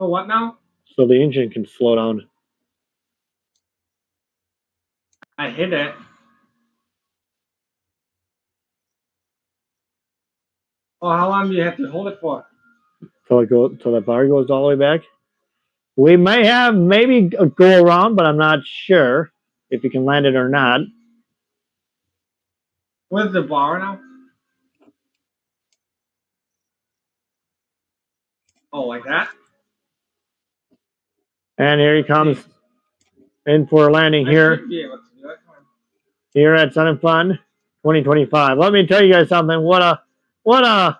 For what now? So the engine can slow down. I hit it. Oh, how long do you have to hold it for? So the bar goes all the way back. We may have maybe a go around, but I'm not sure if you can land it or not. Where's the bar now? Oh, like that? And here he comes in for a landing here. I should be able to do it. Here at Sun and Fun 2025. Let me tell you guys something. What a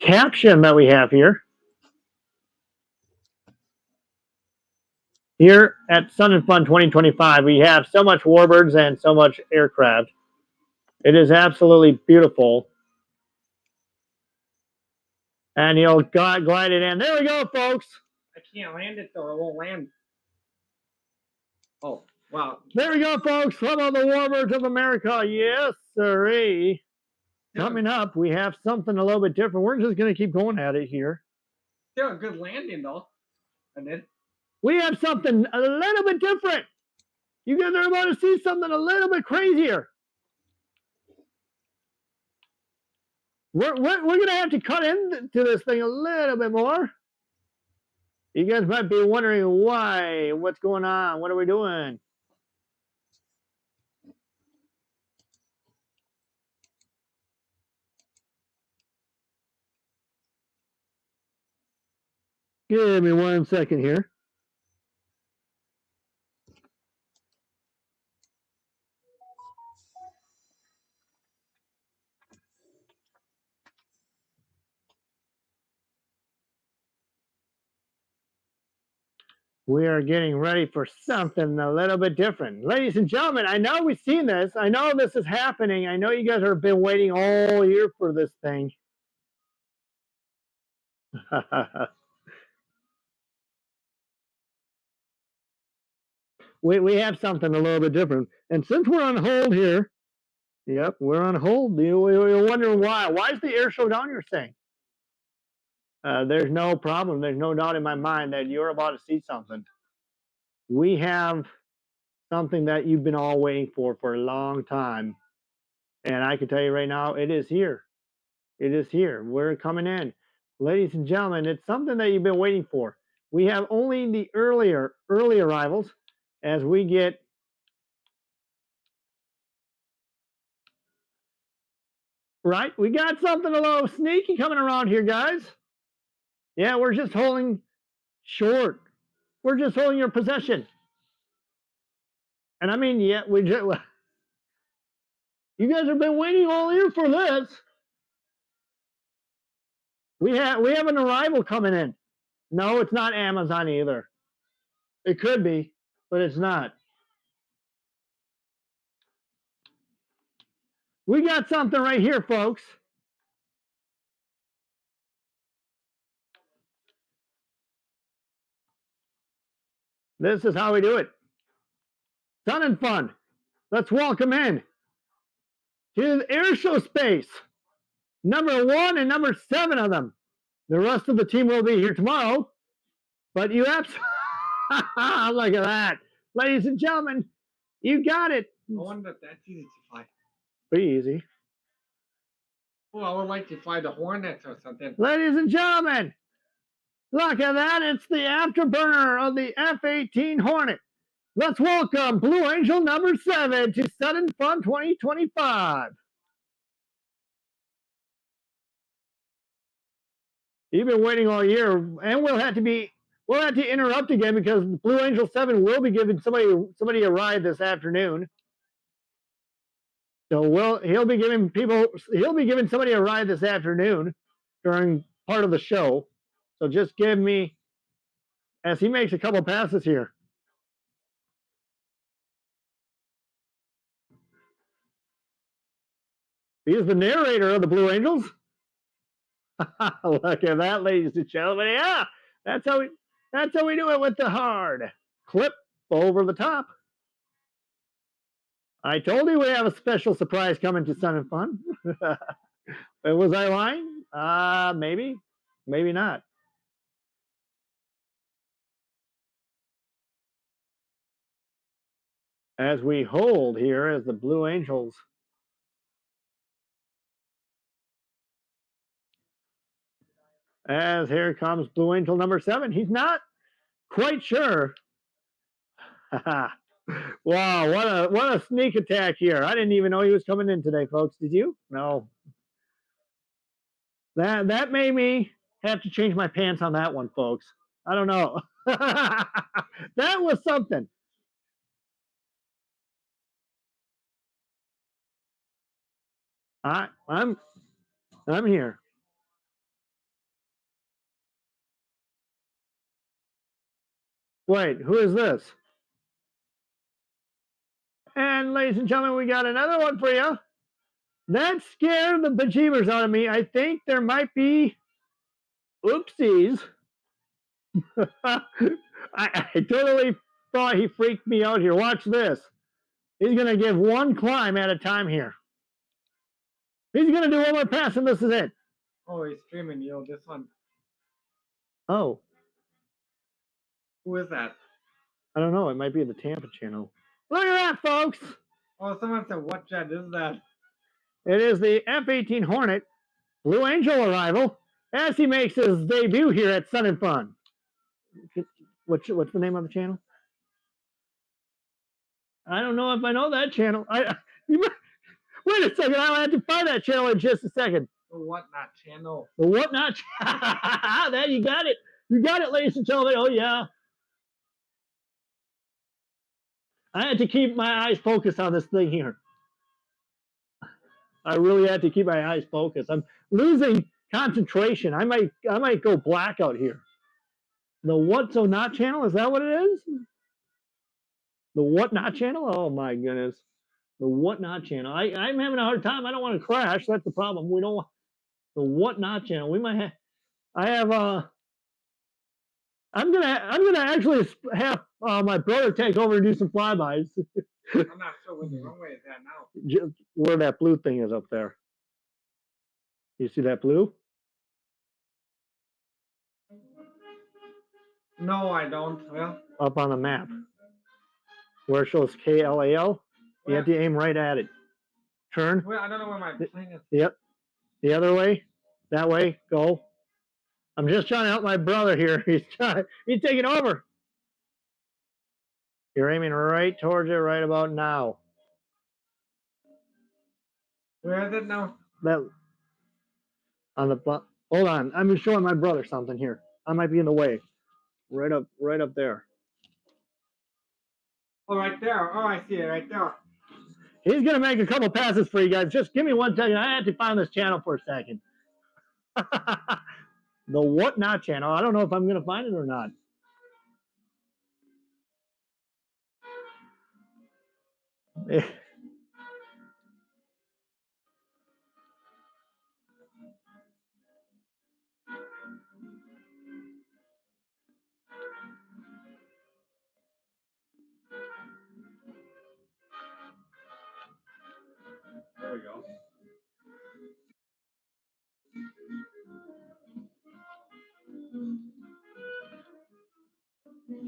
caption that we have here. Here at Sun and Fun 2025, we have so much warbirds and so much aircraft. It is absolutely beautiful. And he'll glide it in. There we go, folks. I can't land it though. It won't land. Oh, wow. There we go, folks. Some of the warbirds of America. Yes, sirree. Coming up, we have something a little bit different. We're just going to keep going at it here. Still a good landing though. I did. We have something a little bit different. You guys are about to see something a little bit crazier. We're going to have to cut into this thing a little bit more. You guys might be wondering why. What's going on? What are we doing? Give me 1 second here. We are getting ready for something a little bit different. Ladies and gentlemen, I know we've seen this. I know this is happening. I know you guys have been waiting all year for this thing. we have something a little bit different. And since we're on hold here, yep, we're on hold. You're wondering why. Why is the air show down, you're saying? There's no problem. There's no doubt in my mind that you're about to see something. We have something that you've been all waiting for a long time. And I can tell you right now, it is here. It is here. We're coming in. Ladies and gentlemen, it's something that you've been waiting for. We have only the early arrivals as we get right. We got something a little sneaky coming around here, guys. Yeah, we're just holding short. We're just holding your possession. And I mean, yeah, you guys have been waiting all year for this. We have an arrival coming in. No, it's not Amazon either. It could be, but it's not. We got something right here, folks. This is how we do it. Sun and Fun. Let's welcome in to the air show space. Number 1 and number 7 of them. The rest of the team will be here tomorrow. But you absolutely look at that. Ladies and gentlemen, you got it. I wonder if that's easy to fly. Pretty easy. Well, I would like to fly the Hornets or something. Ladies and gentlemen, look at that. It's the afterburner of the F-18 Hornet. Let's welcome Blue Angel number 7 to Sun and Fun 2025. You've been waiting all year, and we'll have to interrupt again because Blue Angel 7 will be giving somebody a ride this afternoon. So he'll be giving somebody a ride this afternoon during part of the show. So just give me as he makes a couple passes here. He is the narrator of the Blue Angels. Look at that, ladies and gentlemen. Yeah, that's how we do it with the hard clip over the top. I told you we have a special surprise coming to Sun and Fun. Was I lying? Maybe not. as we hold here as the Blue Angels as here comes Blue Angel number 7. He's not quite sure. Wow, what a sneak attack here. I didn't even know he was coming in today, folks. Did you? No. That made me have to change my pants on that one, folks. I don't know. That was something. I'm here. Wait, who is this? And ladies and gentlemen, we got another one for you. That scared the bejeebers out of me. I think there might be oopsies. I totally thought he freaked me out here. Watch this. He's going to give one climb at a time here. He's going to do one more pass, and this is it. Oh, he's streaming, this one. Oh. Who is that? I don't know. It might be the Tampa channel. Look at that, folks. Oh, someone said, what jet is that? It is the F-18 Hornet Blue Angel arrival as he makes his debut here at Sun and Fun. What's the name of the channel? I don't know if I know that channel. Wait a second. I'll have to find that channel in just a second. The What Not channel. The What Not channel. There, you got it. You got it, ladies and gentlemen. Oh, yeah. I had to keep my eyes focused on this thing here. I really had to keep my eyes focused. I'm losing concentration. I might go black out here. The What So Not channel, is that what it is? The What Not channel? Oh my goodness. The What Not channel. I'm having a hard time. I don't want to crash. That's the problem. We don't want the What Not channel. We might have I'm gonna actually have my brother take over and do some flybys. I'm not sure where the runway is at now. Where that blue thing is up there. You see that blue? No, I don't. Well, up on the map where it shows KLAL. You have to aim right at it. Turn. Well, I don't know where my plane is. Yep. The other way. That way. Go. I'm just trying to help my brother here. He's taking over. You're aiming right towards it right about now. Where is it now? That on the hold on. I'm showing my brother something here. I might be in the way. Right up there. Oh, right there. Oh, I see it right there. He's gonna make a couple passes for you guys. Just give me 1 second. I had to find this channel for a second. The What Not channel. I don't know if I'm gonna find it or not. There we go.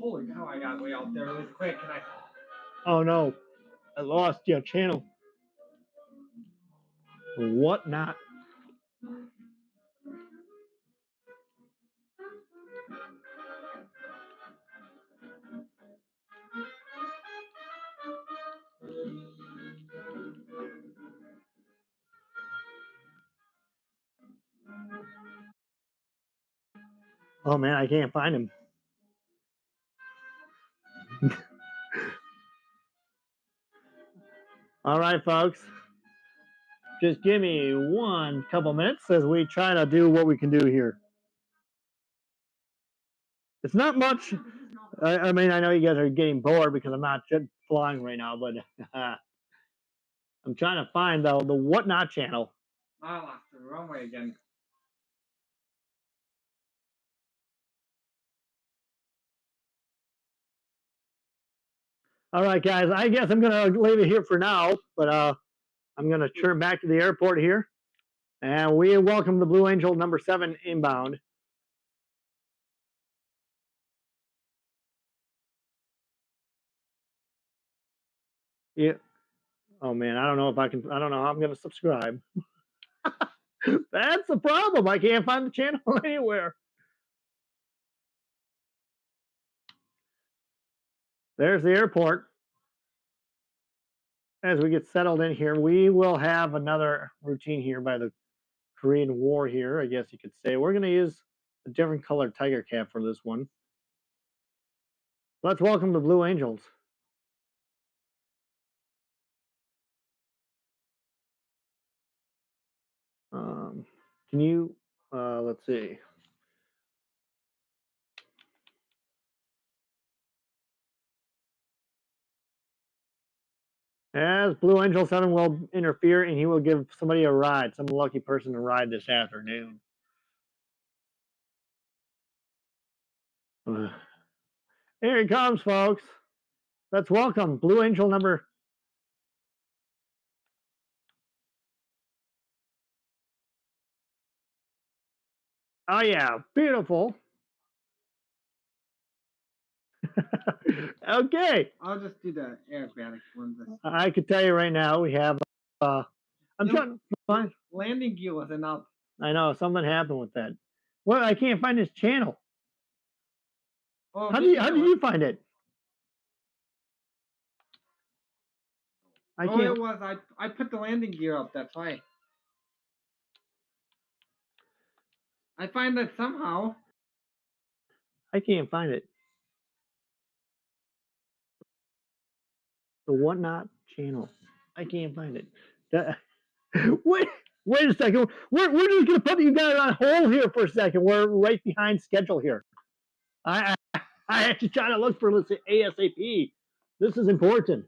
Holy cow, I got way out there really quick. Can I? Oh no, I lost your channel. What Not? Oh man, I can't find him. All right, folks. Just give me one couple minutes as we try to do what we can do here. It's not much. I mean, I know you guys are getting bored because I'm not flying right now, but I'm trying to find the What Not channel. I lost the runway again. All right, guys. I guess I'm gonna leave it here for now, but I'm gonna turn back to the airport here, and we welcome the Blue Angel number 7 inbound. Yeah. Oh man, I don't know if I can. I don't know how I'm going to subscribe. That's the problem. I can't find the channel anywhere. There's the airport. As we get settled in here, we will have another routine here by the Korean War here, I guess you could say. We're going to use a different colored tiger cap for this one. Let's welcome the Blue Angels. Can you, let's see. As Blue Angel 7 will interfere and he will give somebody a ride, some lucky person a ride this afternoon. Here he comes, folks. Let's welcome Blue Angel number. Oh, yeah, beautiful. Okay. I'll just do the aerobatic one. I could tell you right now, we have, I'm trying to find. Landing gear was enough. I know, something happened with that. Well, I can't find his channel. Oh, How did you find it? I can't. It was. I put the landing gear up. That's why. I find that somehow. I can't find it. The Whatnot channel. I can't find it. Wait a second. We're just gonna put you guys on hold here for a second. We're right behind schedule here. I actually trying to look for ASAP. This is important.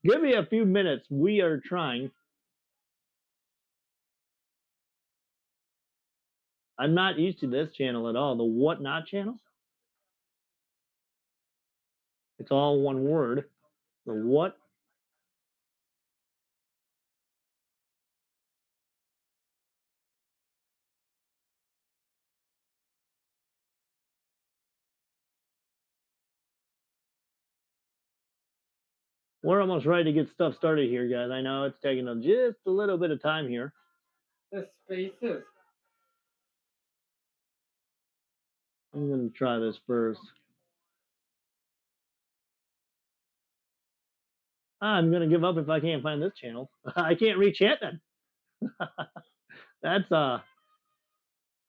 Give me a few minutes. We are trying. I'm not used to this channel at all. The Whatnot channel. It's all one word. The what? We're almost ready to get stuff started here, guys. I know it's taking just a little bit of time here. The spaces. I'm going to try this first. I'm going to give up if I can't find this channel. I can't reach it then. That's, oh,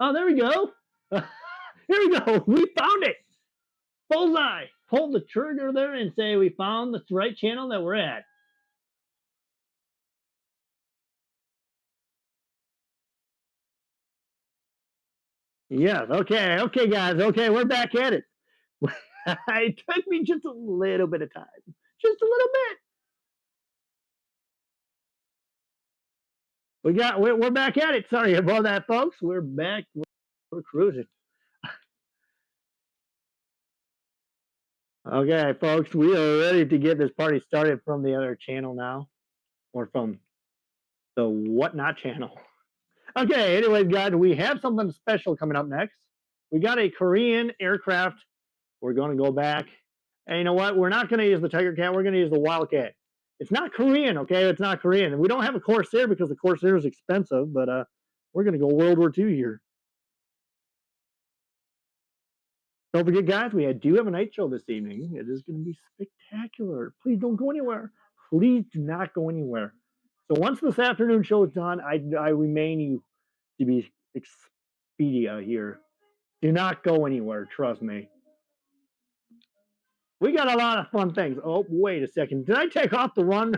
there we go. Here we go. We found it. Bullseye. Pull the trigger there and say we found the right channel that we're at. Yes. Okay. Okay, guys. Okay, we're back at it. It took me just a little bit of time. Just a little bit. We're back at it. Sorry about that, folks. We're back. We're cruising. Okay, folks, we are ready to get this party started from the other channel now, or from the Whatnot channel. Okay, anyways, guys, we have something special coming up next. We got a Korean aircraft. We're going to go back. And you know what? We're not going to use the Tiger Cat. We're going to use the Wildcat. It's not Korean, okay? It's not Korean. And we don't have a Corsair because the Corsair is expensive, but we're going to go World War II here. Don't forget, guys, we do have a night show this evening. It is going to be spectacular. Please don't go anywhere. Please do not go anywhere. So once this afternoon show is done, I remain you to be Expedia here. Do not go anywhere. Trust me. We got a lot of fun things. Oh, wait a second. Did I take off the run?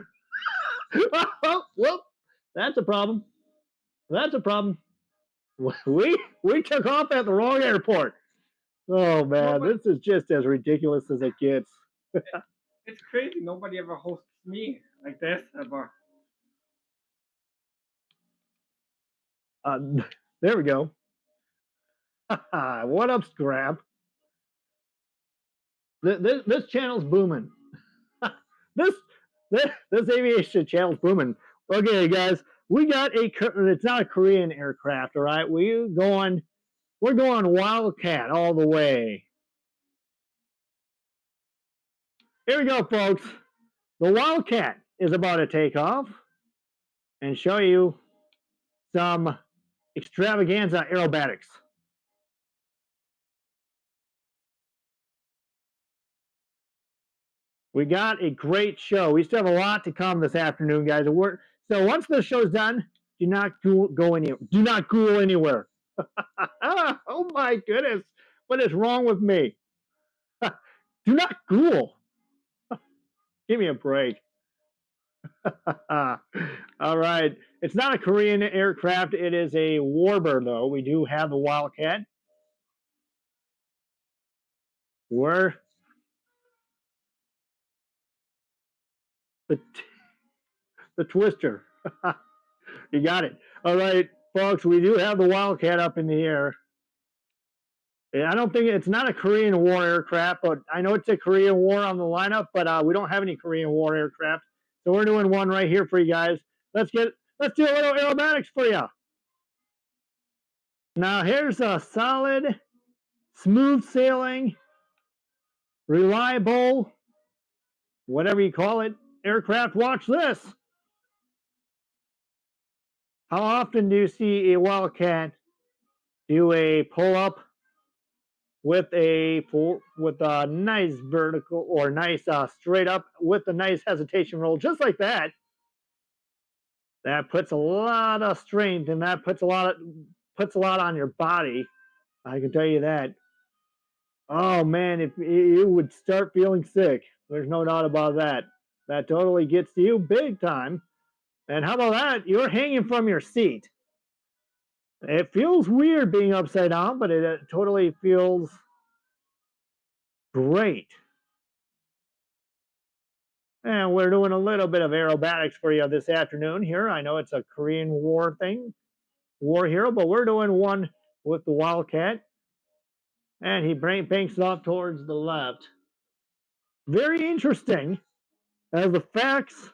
Oh, whoop. That's a problem. That's a problem. We took off at the wrong airport. Oh, man. This is just as ridiculous as it gets. It's crazy. Nobody ever hosts me like this ever. There we go. What up, Scrap? This channel's booming. this aviation channel's booming. Okay, guys, we got it's not a Korean aircraft, all right? We're going Wildcat all the way. Here we go, folks. The Wildcat is about to take off and show you some extravaganza aerobatics. We got a great show. We still have a lot to come this afternoon, guys. So once the show's done, do not go anywhere. Do not Google anywhere. Oh my goodness. What is wrong with me? Do not Google. Give me a break. All right. It's not a Korean aircraft. It is a warbird, though. We do have the Wildcat. We're the, the Twister. You got it. All right, folks. We do have the Wildcat up in the air. I don't think it's not a Korean War aircraft, but I know it's a Korean War on the lineup, but we don't have any Korean War aircraft. So we're doing one right here for you guys. Let's do a little aerobatics for you. Now here's a solid, smooth sailing, reliable, whatever you call it, aircraft. Watch this. How often do you see a Wildcat do a pull-up with a nice vertical or nice straight up with a nice hesitation roll, just like that? That puts a lot of strength and that puts a lot on your body. I can tell you that. Oh man, if you would start feeling sick, there's no doubt about that. That totally gets to you big time. And how about that? You're hanging from your seat. It feels weird being upside down, but it totally feels great. And we're doing a little bit of aerobatics for you this afternoon here. I know it's a Korean War thing, war hero, but we're doing one with the Wildcat. And he banks off towards the left. Very interesting as the facts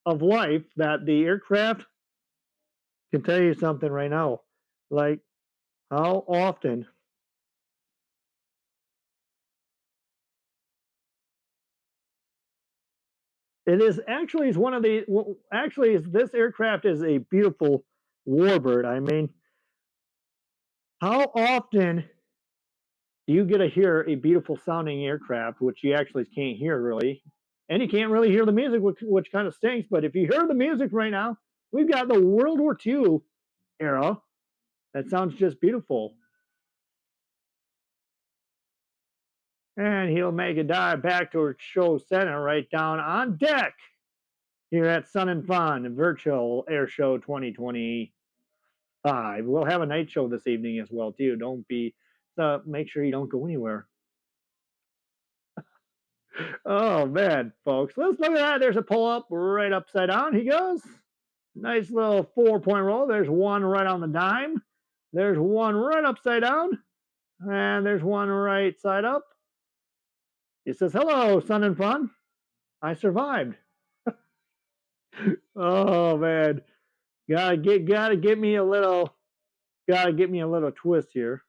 of life that the aircraft can tell you something right now. Like how often it is actually is one of the actually this aircraft is a beautiful warbird. I mean, how often do you get to hear a beautiful sounding aircraft, which you actually can't hear really, and you can't really hear the music, which kind of stinks. But if you hear the music right now, we've got the World War II era. That sounds just beautiful. And he'll make a dive back to show center right down on deck here at Sun and Fun Virtual Air Show 2025. We'll have a night show this evening as well too. Make sure you don't go anywhere. Oh man, folks, let's look at that. There's a pull up right upside down. He goes. Nice little 4-point roll. There's one right on the dime. There's one right upside down. And there's one right side up. It says, "Hello, Sun and Fun. I survived." Oh man, gotta get me a little twist here.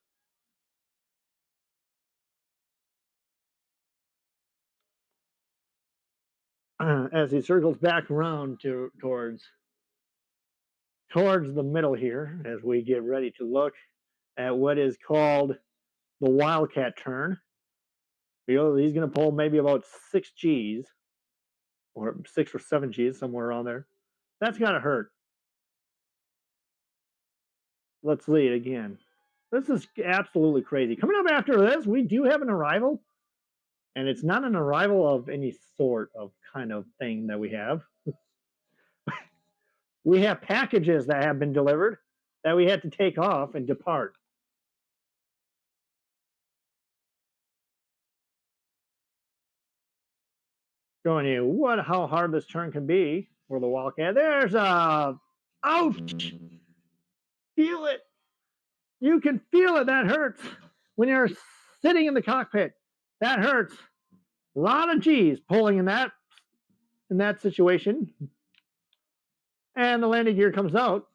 As he circles back around towards the middle here, as we get ready to look at what is called the Wildcat turn. He's going to pull maybe about 6 G's, or 6 or 7 G's, somewhere around there. That's got to hurt. Let's lead again. This is absolutely crazy. Coming up after this, we do have an arrival. And it's not an arrival of any sort of kind of thing that we have. We have packages that have been delivered that we had to take off and depart. Showing you how hard this turn can be for the Wildcat. There's a ouch! Feel it. You can feel it. That hurts when you're sitting in the cockpit. That hurts. A lot of G's pulling in that situation. And the landing gear comes out.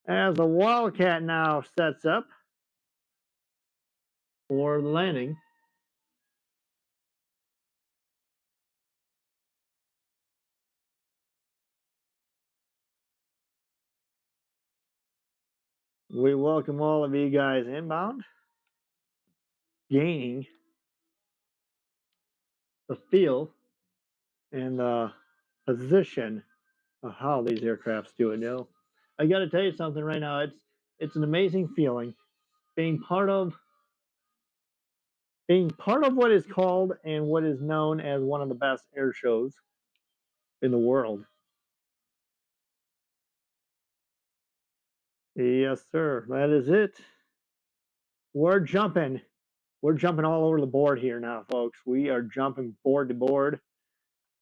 As the Wildcat now sets up. for the landing. We welcome all of you guys inbound, gaining the feel and the position of how these aircrafts do it. Now, I got to tell you something right now. It's an amazing feeling being part of what is called and what is known as one of the best air shows in the world. Yes, sir. That is it. We're jumping. We're jumping all over the board here now, folks. We are jumping board to board.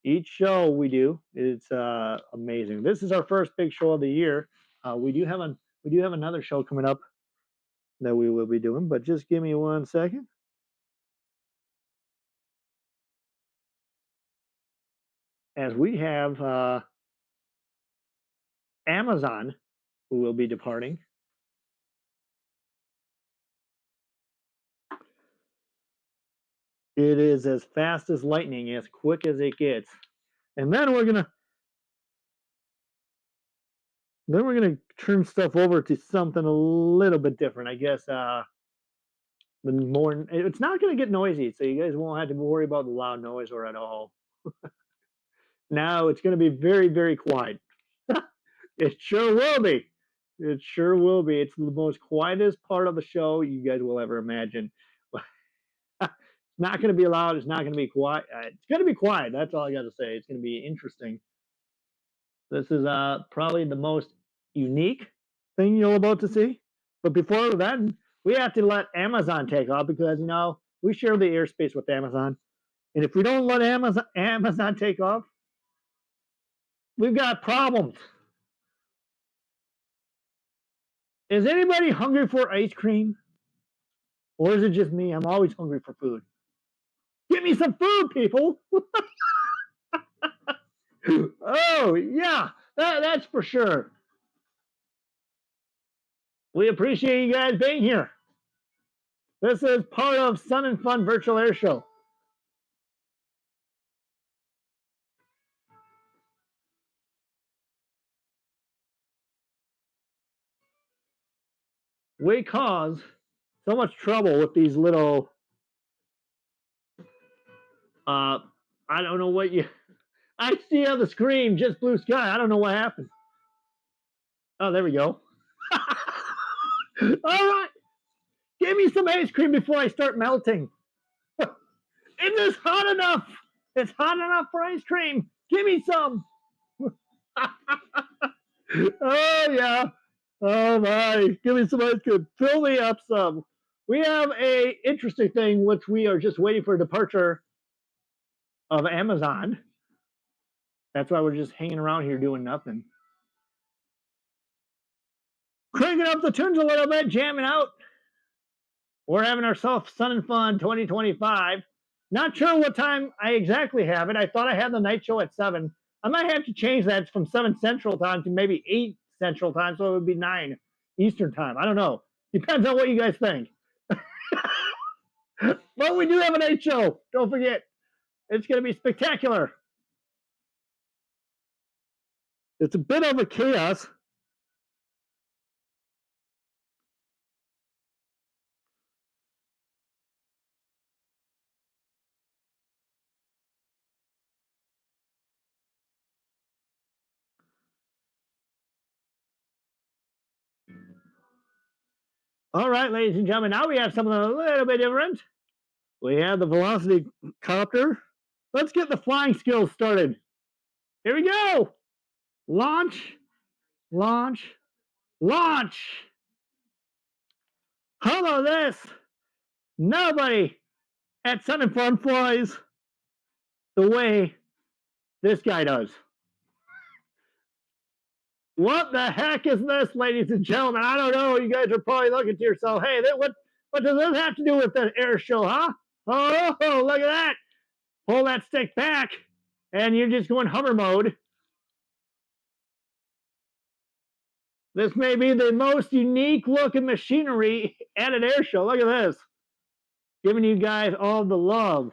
Each show we do, it's amazing. This is our first big show of the year. We do have another show coming up that we will be doing, but just give me 1 second. As we have Amazon, who will be departing. It is as fast as lightning, as quick as it gets. And then we're gonna turn stuff over to something a little bit different. I guess it's not gonna get noisy, so you guys won't have to worry about the loud noise or at all. Now it's gonna be very, very quiet. It sure will be. It sure will be. It's the most quietest part of the show you guys will ever imagine. It's not going to be loud. It's not going to be quiet. It's going to be quiet. That's all I got to say. It's going to be interesting. This is probably the most unique thing you're about to see. But before that, we have to let Amazon take off because, you know, we share the airspace with Amazon. And if we don't let Amazon take off, we've got problems. Is anybody hungry for ice cream? Or is it just me? I'm always hungry for food. Give me some food, people. Oh, yeah, that's for sure. We appreciate you guys being here. This is part of Sun and Fun Virtual Air Show. We cause so much trouble with these little, I don't know what you, I see on the screen, just blue sky. I don't know what happened. Oh, there we go. All right. Give me some ice cream before I start melting. It is hot enough. It's hot enough for ice cream. Give me some. Oh, yeah. Oh, my. Give me some ice cream. Fill me up some. We have a interesting thing, which we are just waiting for departure of Amazon. That's why we're just hanging around here doing nothing. Cranking up the tunes a little bit, jamming out. We're having ourselves Sun and Fun 2025. Not sure what time I exactly have it. I thought I had the night show at 7. I might have to change that from 7 Central Time to maybe 8 Central Time, so it would be 9 Eastern Time. I don't know. Depends on what you guys think. But we do have a night show. Don't forget. It's going to be spectacular. It's a bit of a chaos. All right, ladies and gentlemen, now we have something a little bit different. We have the Velocity Copter. Let's get the flying skills started. Here we go. Launch, launch, launch. How about this? Nobody at Sun and Fun flies the way this guy does. What the heck is this, ladies and gentlemen? I don't know. You guys are probably looking to yourself, hey, what does this have to do with the air show, huh? Oh, look at that. Pull that stick back, and you're just going hover mode. This may be the most unique looking machinery at an air show. Look at this. giving you guys all the love.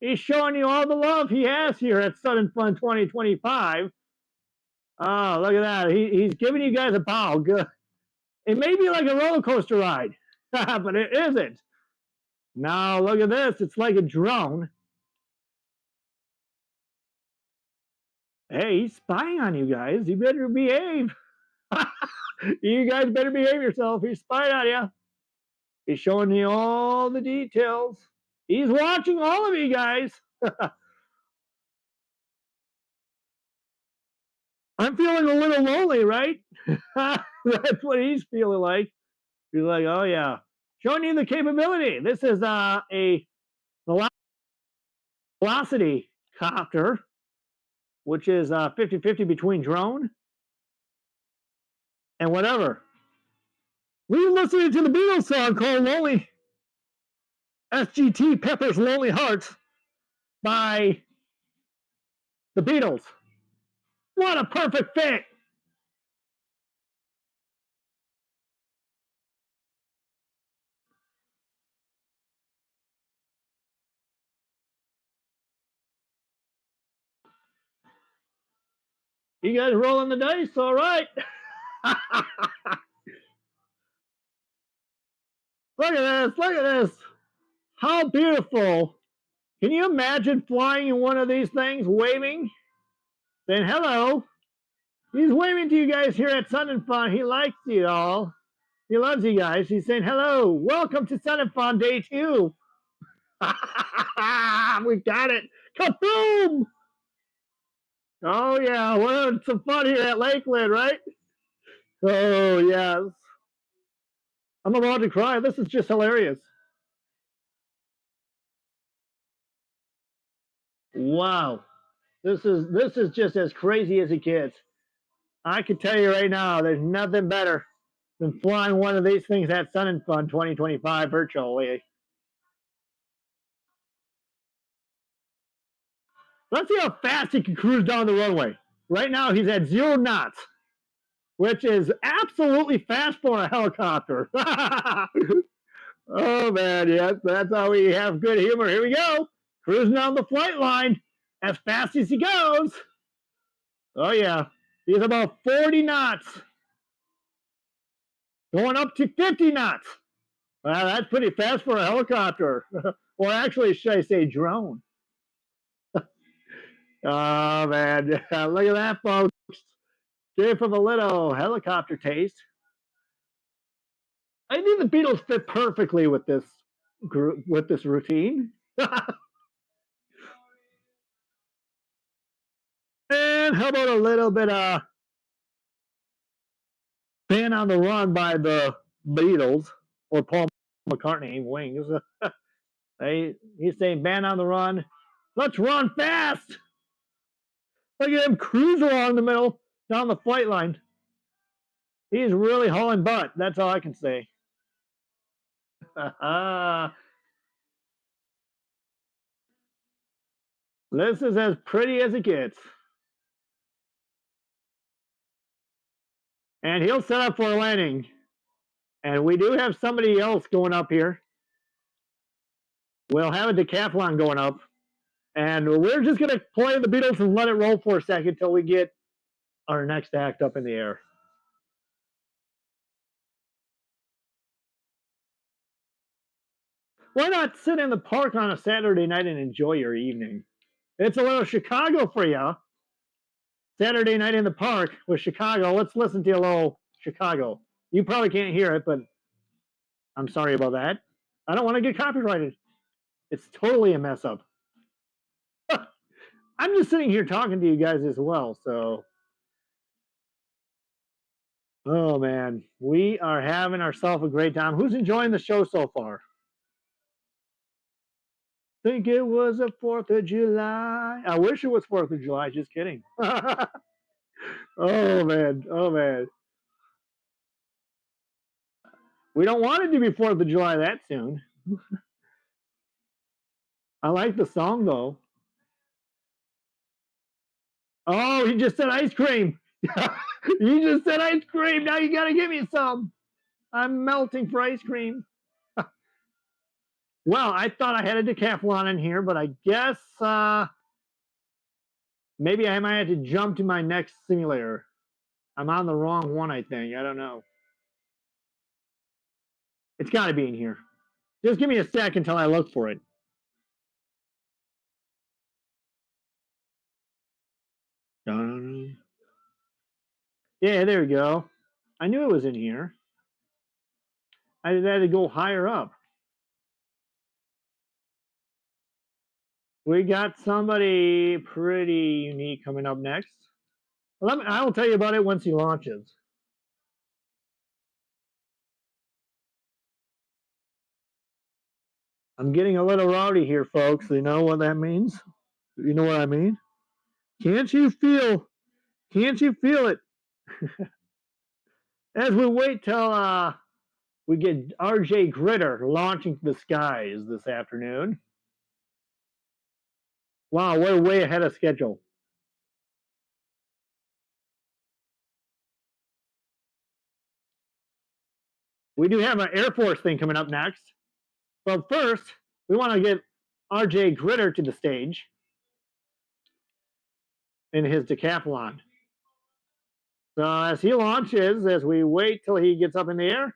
He's showing you all the love he has here at Sun and Fun 2025. Oh, look at that. He's giving you guys a bow. Good. It may be like a roller coaster ride, but it isn't. Now, look at this. It's like a drone. Hey, he's spying on you guys. You better behave. You guys better behave yourself. He's spying on you. He's showing you all the details. He's watching all of you guys. I'm feeling a little lonely, right? That's what he's feeling like. He's like, oh yeah. Showing you the capability. This is a velocity copter, which is 50-50 between drone and whatever. We were listening to the Beatles song called Lonely, SGT Pepper's Lonely Hearts by the Beatles. What a perfect fit. You guys rolling the dice? All right. Look at this. Look at this. How beautiful. Can you imagine flying in one of these things, waving, saying hello? He's waving to you guys here at Sun and Fun. He likes you all. He loves you guys. He's saying hello. Welcome to Sun and Fun Day 2. We got it. Kaboom! Oh, yeah. We're having some fun here at Lakeland, right? Oh, yes. I'm about to cry. This is just hilarious. Wow. This is just as crazy as it gets. I can tell you right now, there's nothing better than flying one of these things at Sun and Fun 2025 virtually. Let's see how fast he can cruise down the runway. Right now, he's at 0 knots, which is absolutely fast for a helicopter. Oh, man, yes, that's how we have good humor. Here we go. Cruising down the flight line as fast as he goes. Oh, yeah. He's about 40 knots. Going up to 50 knots. Wow, that's pretty fast for a helicopter. Or actually, should I say drone? Oh, man. Look at that, folks. Give him a little helicopter taste. I think the Beatles fit perfectly with this group, with this routine. And how about a little bit of Band on the Run by the Beatles or Paul McCartney, Wings. He's saying Band on the Run. Let's run fast. Look at him cruise along the middle down the flight line. He's really hauling butt. That's all I can say. This is as pretty as it gets. And he'll set up for a landing. And we do have somebody else going up here. We'll have a decathlon going up. And we're just going to play the Beatles and let it roll for a second until we get our next act up in the air. Why not sit in the park on a Saturday night and enjoy your evening? It's a little Chicago for you. Saturday night in the park with Chicago. Let's listen to a little Chicago. You probably can't hear it, but I'm sorry about that. I don't want to get copyrighted. It's totally a mess up. I'm just sitting here talking to you guys as well, so. Oh, man. We are having ourselves a great time. Who's enjoying the show so far? Think it was the 4th of July. I wish it was 4th of July. Just kidding. Oh, man. Oh, man. We don't want it to be 4th of July that soon. I like the song, though. Oh, he just said ice cream. You just said ice cream. Now you got to give me some. I'm melting for ice cream. Well, I thought I had a decathlon in here, but I guess maybe I might have to jump to my next simulator. I'm on the wrong one, I think. I don't know. It's got to be in here. Just give me a sec until I look for it. Yeah, there we go. I knew it was in here. I had to go higher up. We got somebody pretty unique coming up next. I will tell you about it once he launches. I'm getting a little rowdy here, folks. You know what that means? You know what I mean? Can't you feel it? As we wait till we get RJ Gritter launching to the skies this afternoon. Wow, we're way ahead of schedule. We do have an Air Force thing coming up next. But first, we want to get RJ Gritter to the stage in his decathlon. So as he launches, as we wait till he gets up in the air.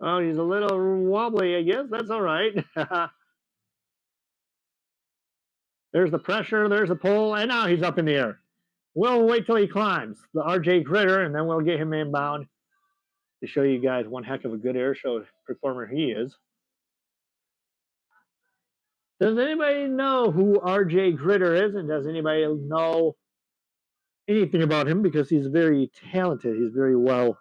Oh, he's a little wobbly, I guess. That's all right. There's the pressure, there's the pull, and now he's up in the air. We'll wait till he climbs the RJ Gritter, and then we'll get him inbound to show you guys one heck of a good air show performer he is. Does anybody know who RJ Gritter is, and does anybody know anything about him? Because he's very talented. He's very well.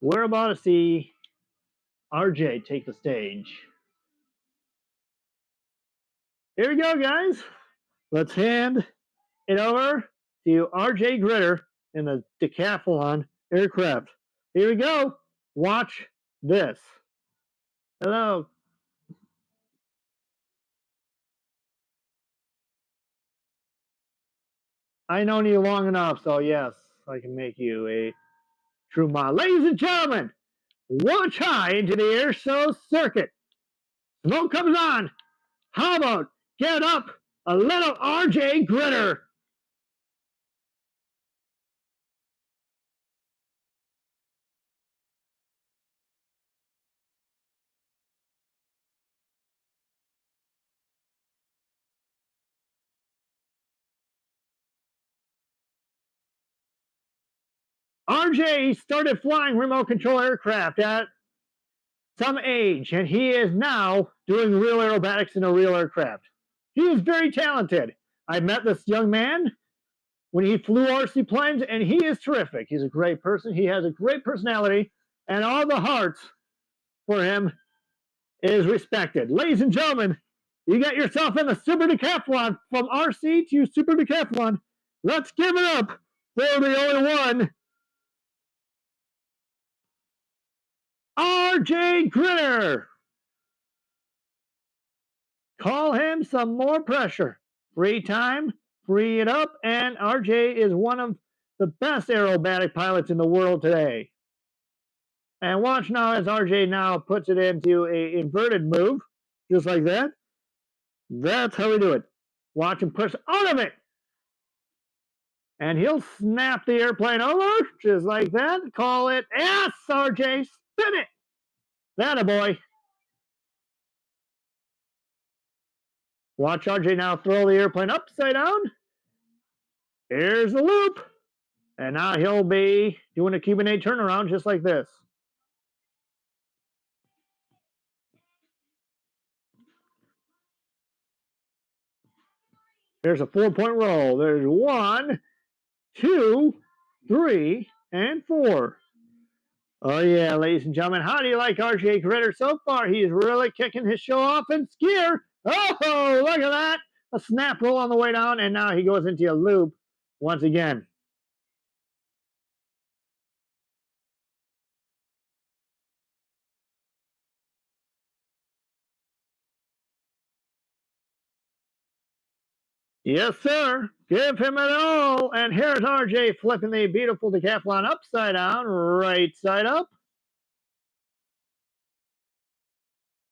We're about to see RJ take the stage. Here we go, guys. Let's hand it over to RJ Gritter in the decathlon aircraft. Here we go. Watch this. Hello. I know you long enough, so yes, I can make you a true mod. Ladies and gentlemen, launch high into the air show circuit. Smoke comes on. How about get up a little RJ Gritter? RJ started flying remote control aircraft at some age, and he is now doing real aerobatics in a real aircraft. He is very talented. I met this young man when he flew RC planes, and he is terrific. He's a great person. He has a great personality, and all the hearts for him is respected. Ladies and gentlemen, you got yourself in the Super Decathlon from RC to Super Decathlon. Let's give it up for the only one, RJ Gritter. Call him some more pressure. Free time, free it up, and RJ is one of the best aerobatic pilots in the world today. And watch now as RJ now puts it into a inverted move, just like that. That's how we do it. Watch him push out of it. And he'll snap the airplane over, just like that. Call it, yes, RJ, spin it. That a boy. Watch RJ now throw the airplane upside down. Here's the loop. And now he'll be doing a Cuban 8 turnaround just like this. There's a 4-point roll. There's 1, 2, 3, and 4. Oh, yeah, ladies and gentlemen. How do you like RJ Gritter so far? He's really kicking his show off in skier. Oh, look at that. A snap roll on the way down, and now he goes into a loop once again. Yes, sir. Give him it all. And here's RJ flipping the beautiful decathlon upside down, right side up.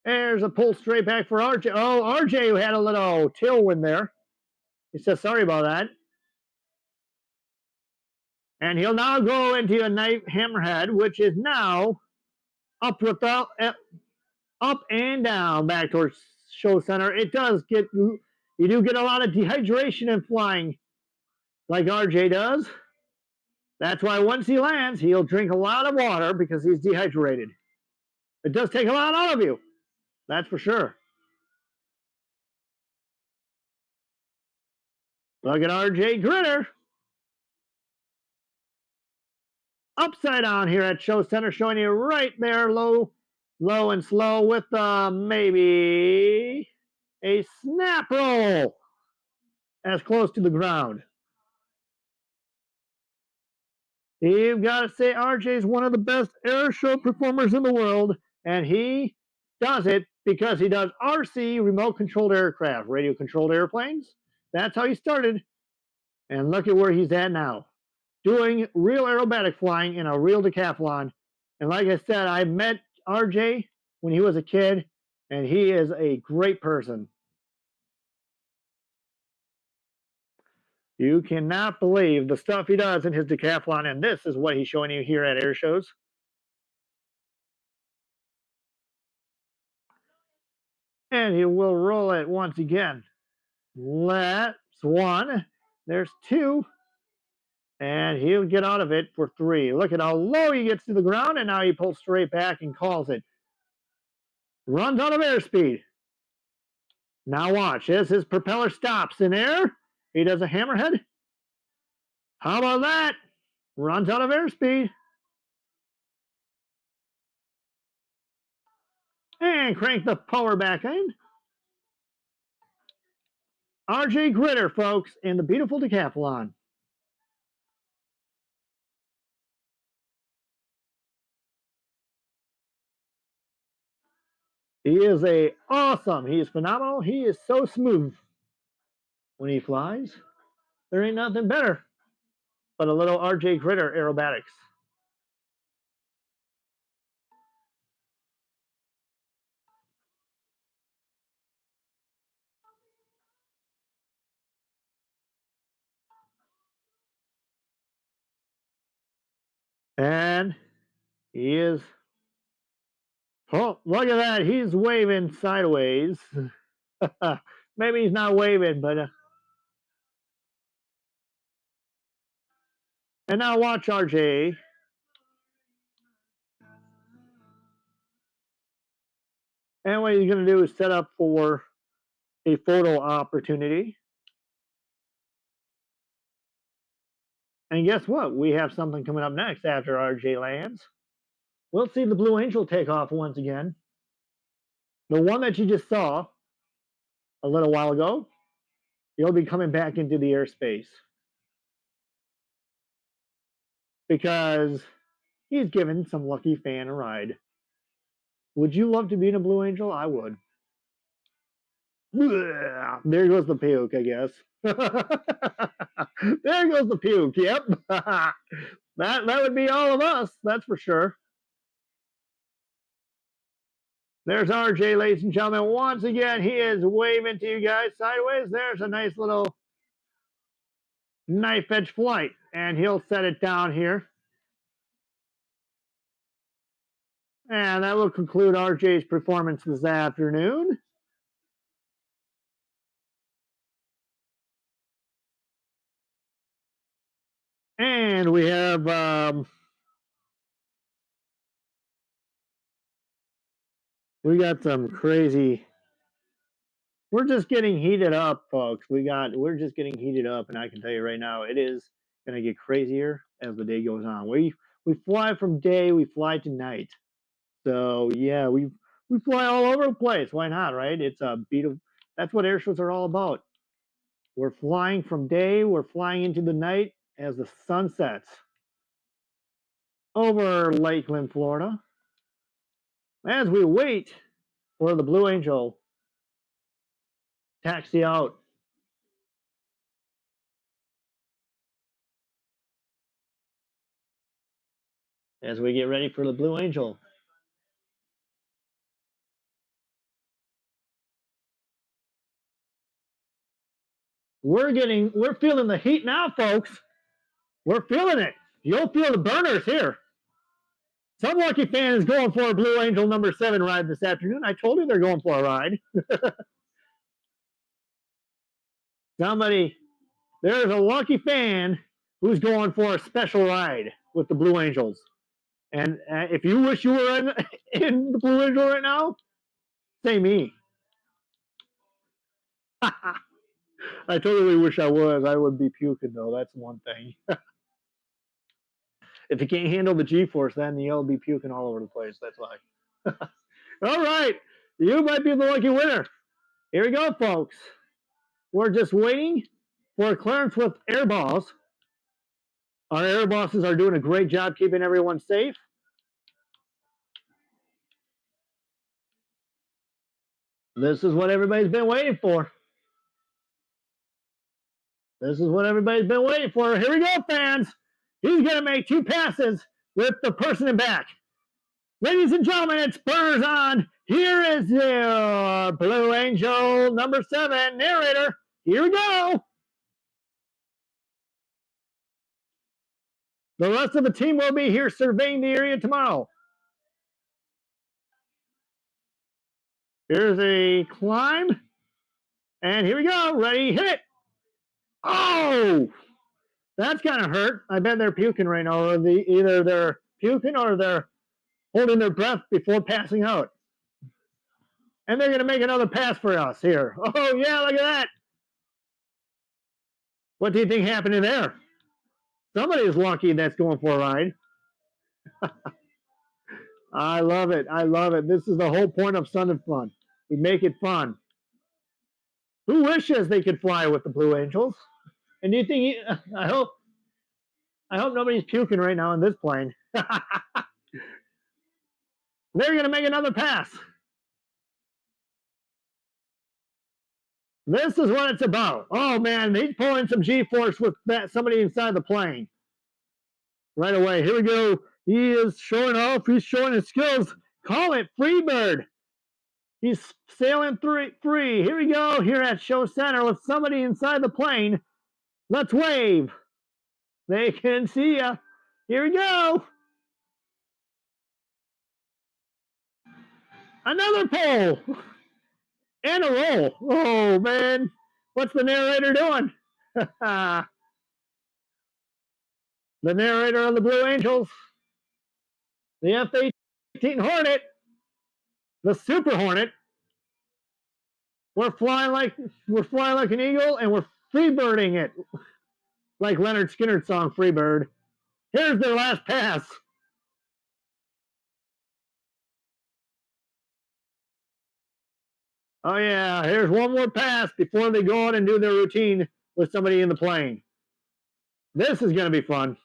There's a pull straight back for RJ. Oh, RJ had a little tailwind there. He says sorry about that. And he'll now go into a knife hammerhead, which is now up with the up and down back towards show center. It does get, you do get a lot of dehydration in flying like RJ does. That's why once he lands, he'll drink a lot of water because he's dehydrated. It does take a lot out of you. That's for sure. Look at RJ Gritter. Upside down here at show center, showing you right there, low and slow with maybe a snap roll as close to the ground. You've got to say RJ is one of the best air show performers in the world, and he does it because he does RC, remote controlled aircraft, radio controlled airplanes. That's how he started, and look at where he's at now, doing real aerobatic flying in a real decathlon. And like I said, I met RJ when he was a kid, and he is a great person. You cannot believe the stuff he does in his decathlon, and this is what he's showing you here at air shows. And he will roll it once again. That's one. There's two. And he'll get out of it for three. Look at how low he gets to the ground, and now he pulls straight back and calls it. Runs out of airspeed. Now watch, as his propeller stops in air, he does a hammerhead. How about that? Runs out of airspeed. And crank the power back in. RJ Gritter, folks, in the beautiful decathlon. He is awesome. He is phenomenal. He is so smooth when he flies. There ain't nothing better but a little RJ Gritter aerobatics. And he is, oh, look at that. He's waving sideways. Maybe he's not waving, but. And now watch RJ. And what he's going to do is set up for a photo opportunity. And guess what? We have something coming up next after RJ lands. We'll see the Blue Angel take off once again. The one that you just saw a little while ago, he'll be coming back into the airspace. Because he's given some lucky fan a ride. Would you love to be in a Blue Angel? I would. There goes the puke, I guess. There goes the puke, yep. That would be all of us, that's for sure. There's RJ, ladies and gentlemen. Once again, he is waving to you guys sideways. There's a nice little knife edge flight, and he'll set it down here. And that will conclude RJ's performance this afternoon. And we have we got some crazy. We're just getting heated up, folks. We're just getting heated up, and I can tell you right now, it is going to get crazier as the day goes on. We fly from day, we fly to night. So yeah, we fly all over the place. Why not, right? It's a beautiful. That's what air shows are all about. We're flying from day, we're flying into the night as the sun sets over Lakeland, Florida. As we wait for the Blue Angel taxi out as we get ready for the Blue Angel. We're feeling the heat now, folks. We're feeling it. You'll feel the burners here. Some lucky fan is going for a Blue Angel number 7 ride this afternoon. I told you they're going for a ride. There's a lucky fan who's going for a special ride with the Blue Angels. And if you wish you were in the Blue Angel right now, say me. I totally wish I was. I would be puking, though. That's one thing. If you can't handle the G-force, then you'll be puking all over the place. That's why. All right. You might be the lucky winner. Here we go, folks. We're just waiting for clearance with air balls. Our air bosses are doing a great job keeping everyone safe. This is what everybody's been waiting for. This is what everybody's been waiting for. Here we go, fans. He's going to make 2 passes with the person in back. Ladies and gentlemen, it's burners on. Here is your Blue Angel number 7 narrator. Here we go. The rest of the team will be here surveying the area tomorrow. Here's a climb. And here we go. Ready, hit it. Oh, that's kind of hurt. I bet they're puking right now. Or either they're puking or they're holding their breath before passing out. And they're going to make another pass for us here. Oh, yeah, look at that. What do you think happened there? Somebody is lucky that's going for a ride. I love it. I love it. This is the whole point of Sun and Fun. We make it fun. Who wishes they could fly with the Blue Angels? And do you think, I hope nobody's puking right now in this plane. They're going to make another pass. This is what it's about. Oh, man, he's pulling some G-force with somebody inside the plane. Right away. Here we go. He is showing off. He's showing his skills. Call it Freebird. He's sailing free. Here we go. Here at Show Center with somebody inside the plane. Let's wave. They can see ya. Here we go. Another pull. And a roll. Oh, man. What's the narrator doing? The narrator on the Blue Angels. The F-18 Hornet. The Super Hornet. We're flying like an eagle, and we're freebirding it. Like Leonard Skinner's song, Freebird. Here's their last pass. Oh, yeah. Here's one more pass before they go on and do their routine with somebody in the plane. This is going to be fun.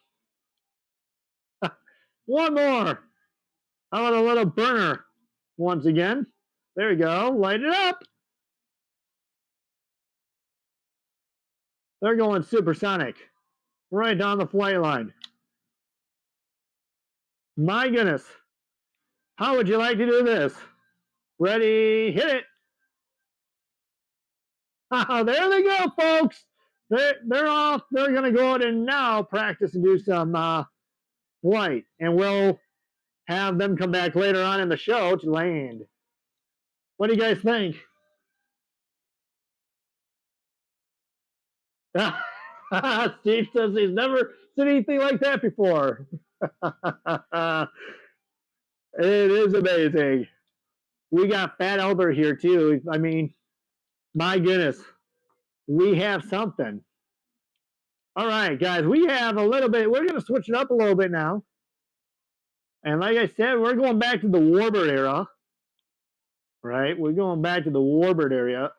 One more. How about a little burner once again? There we go. Light it up. They're going supersonic. Right down the flight line. My goodness. How would you like to do this? Ready, hit it. There they go, folks. They're off. They're going to go out and now practice and do some flight. And we'll have them come back later on in the show to land. What do you guys think? Steve says he's never seen anything like that before. It is amazing. We got Fat Albert here too. I mean, my goodness, we have something. All right, guys, we have a little bit. We're going to switch it up a little bit now. And like I said, we're going back to the Warbird era. Right? We're going back to the Warbird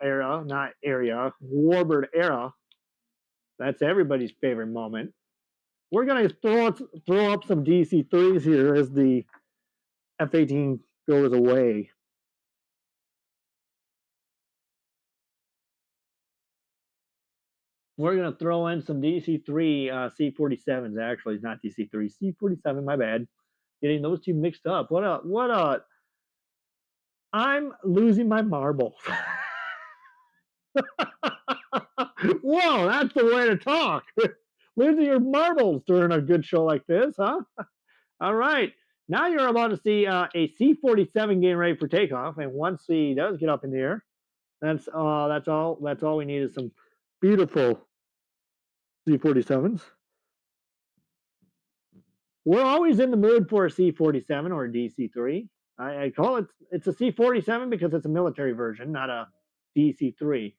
Warbird era. That's everybody's favorite moment. We're going to throw up some DC-3s here as the F-18 goes away. We're going to throw in some DC-3 C-47s, actually. It's not DC-3. C-47, my bad. getting those two mixed up. I'm losing my marbles. Whoa, that's the way to talk. Losing your marbles during a good show like this, huh? All right. Now you're about to see a C-47 getting ready for takeoff, and once he does get up in the air, that's all. That's all we need is some beautiful C-47s. We're always in the mood for a C-47 or a DC-3. I call it's a C-47 because it's a military version, not a DC-3.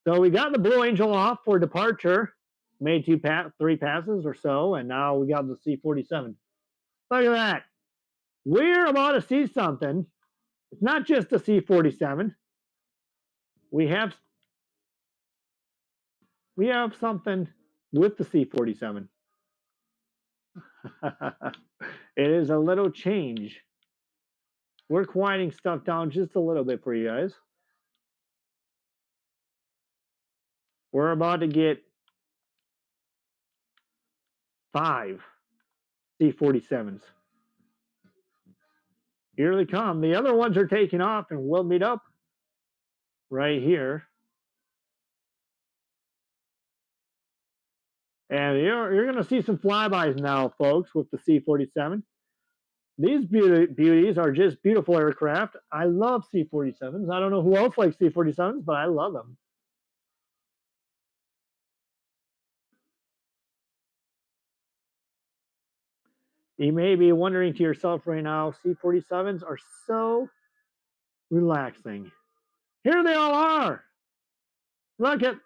So we got the Blue Angel off for departure, made three passes or so, and now we got the C-47. Look at that. We're about to see something. It's not just a C-47. We have something with the C-47. It is a little change. We're quieting stuff down just a little bit for you guys. We're about to get 5 C-47s. Here they come. The other ones are taking off, and we'll meet up right here. And you're going to see some flybys now, folks, with the C-47. These beauties are just beautiful aircraft. I love C-47s. I don't know who else likes C-47s, but I love them. You may be wondering to yourself right now, C-47s are so relaxing. Here they all are. Look at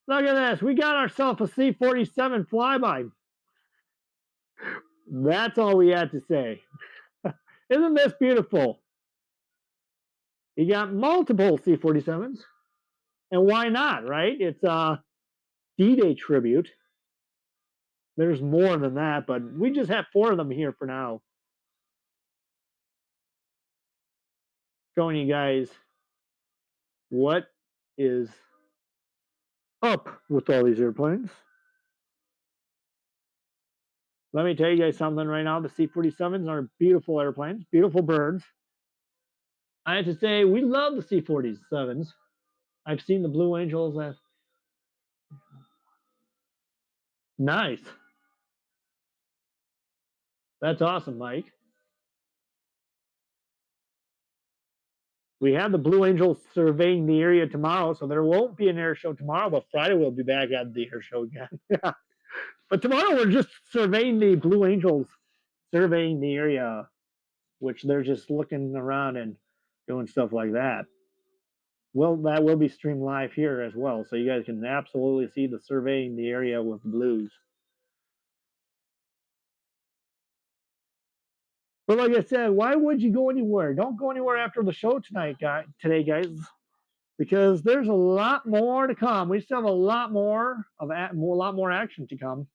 this. We got ourselves a C-47 flyby. That's all we had to say. Isn't this beautiful? You got multiple C-47s. And why not, right? It's a D-Day tribute. There's more than that, but we just have 4 of them here for now. Showing you guys what is up with all these airplanes. Let me tell you guys something right now. The C-47s are beautiful airplanes, beautiful birds. I have to say, we love the C-47s. I've seen the Blue Angels. Nice. That's awesome, Mike. We have the Blue Angels surveying the area tomorrow, so there won't be an air show tomorrow, but Friday we'll be back at the air show again. But tomorrow we're just surveying the Blue Angels, surveying the area, which they're just looking around and doing stuff like that. Well, that will be streamed live here as well, so you guys can absolutely see the surveying the area with the Blues. But like I said, why would you go anywhere? Don't go anywhere after the show today, guys, because there's a lot more to come. We still have a lot more action to come,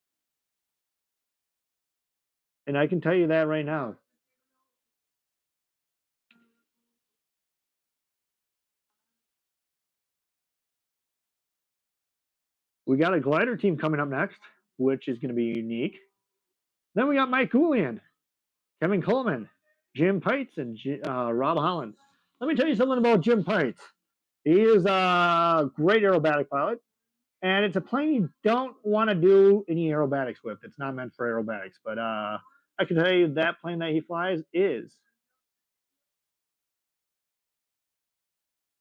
and I can tell you that right now. We got a glider team coming up next, which is going to be unique. Then we got Mike Julian, Kevin Coleman, Jim Pites, and Rob Holland. Let me tell you something about Jim Pites. He is a great aerobatic pilot, and it's a plane you don't want to do any aerobatics with. It's not meant for aerobatics, but I can tell you that plane that he flies is.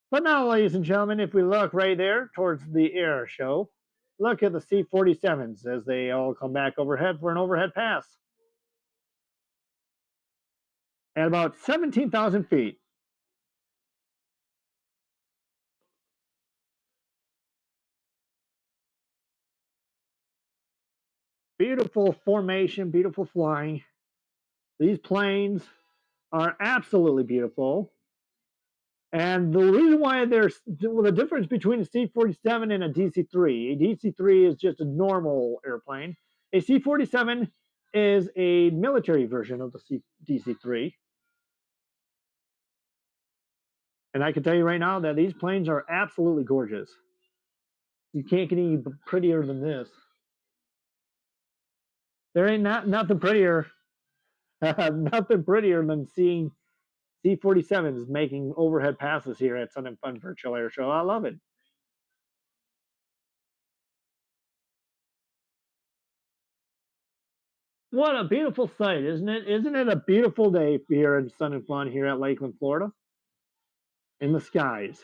But now, ladies and gentlemen, if we look right there towards the air show, look at the C-47s as they all come back overhead for an overhead pass. At about 17,000 feet. Beautiful formation, beautiful flying. These planes are absolutely beautiful. And the reason why there's the difference between a C-47 and a DC-3, a DC-3 is just a normal airplane. A C-47 is a military version of the DC-3. And I can tell you right now that these planes are absolutely gorgeous. You can't get any prettier than this. There ain't nothing prettier, nothing prettier than seeing C-47s making overhead passes here at Sun and Fun Virtual Air Show. I love it. What a beautiful sight, isn't it? Isn't it a beautiful day here in Sun and Fun here at Lakeland, Florida? In the skies.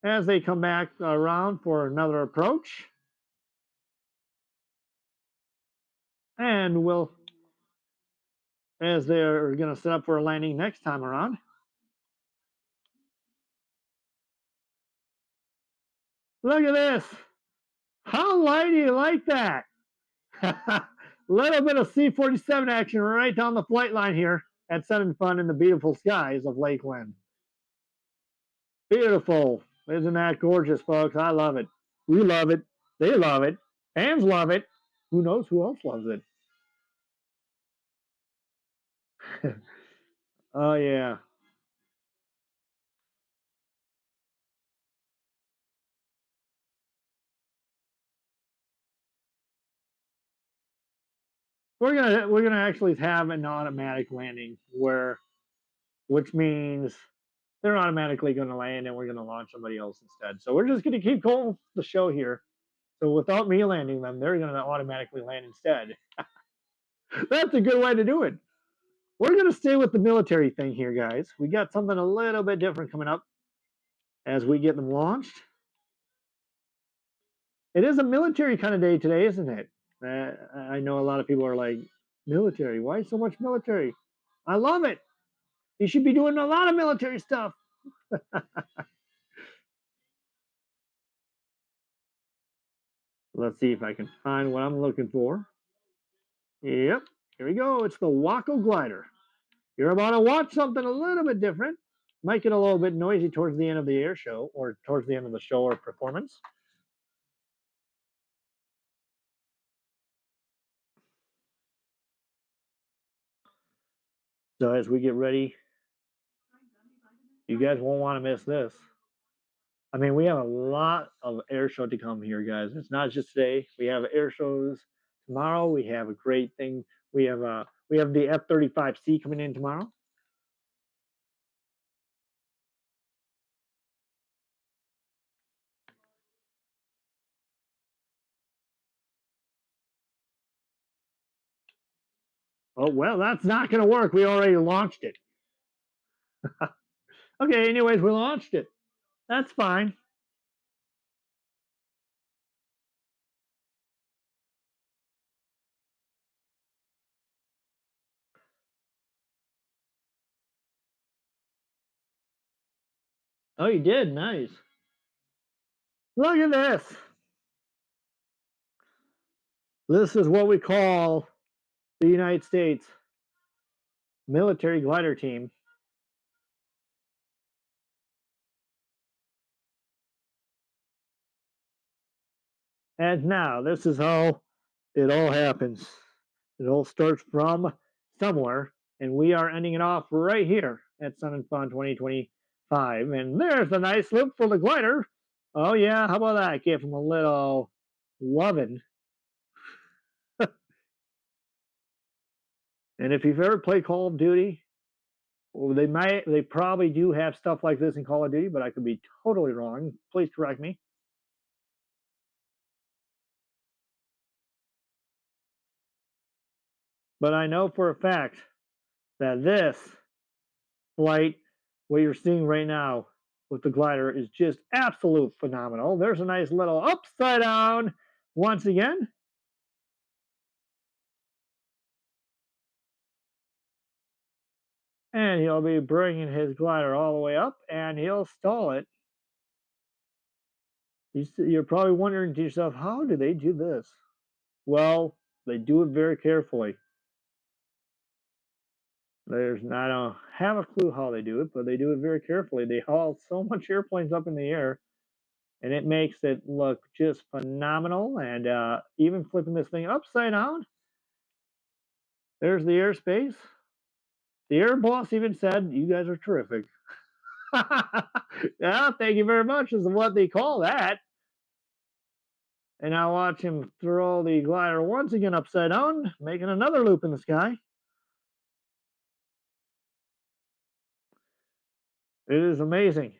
As they come back around for another approach. And as they're going to set up for a landing next time around. Look at this. How light do you like that? Little bit of C-47 action right down the flight line here at Sun and Fun in the beautiful skies of Lakeland. Beautiful. Isn't that gorgeous, folks? I love it. We love it. They love it. Fans love it. Who knows who else loves it? Oh, yeah. We're gonna actually have an automatic landing which means they're automatically going to land and we're going to launch somebody else instead. So we're just going to keep going the show here. So without me landing them, they're going to automatically land instead. That's a good way to do it. We're going to stay with the military thing here, guys. We got something a little bit different coming up as we get them launched. It is a military kind of day today, isn't it? I know a lot of people are like, military? Why so much military? I love it. You should be doing a lot of military stuff. Let's see if I can find what I'm looking for. Yep, here we go. It's the Waco Glider. You're about to watch something a little bit different. Might get a little bit noisy towards the end of the air show or towards the end of the show or performance. So as we get ready, you guys won't want to miss this. I mean, we have a lot of air show to come here, guys. It's not just today. We have air shows tomorrow. We have a great thing. We have the F-35C coming in tomorrow. Oh, well, that's not going to work. We already launched it. Okay, anyways, we launched it. That's fine. Oh, you did? Nice. Look at this. This is what we call the United States military glider team. And now, this is how it all happens. It all starts from somewhere, and we are ending it off right here at Sun and Fun 2025. And there's a nice loop for the glider. Oh, yeah, how about that? Give him a little loving. And if you've ever played Call of Duty, well, they probably do have stuff like this in Call of Duty, but I could be totally wrong. Please correct me. But I know for a fact that this flight, what you're seeing right now with the glider, is just absolute phenomenal. There's a nice little upside down once again. And he'll be bringing his glider all the way up, and he'll stall it. You're probably wondering to yourself, how do they do this? Well, they do it very carefully. I don't have a clue how they do it, but they do it very carefully. They haul so much airplanes up in the air, and it makes it look just phenomenal. And even flipping this thing upside down, there's the airspace. The air boss even said, "You guys are terrific." Yeah, thank you very much, is what they call that. And now watch him throw the glider once again upside down, making another loop in the sky. It is amazing.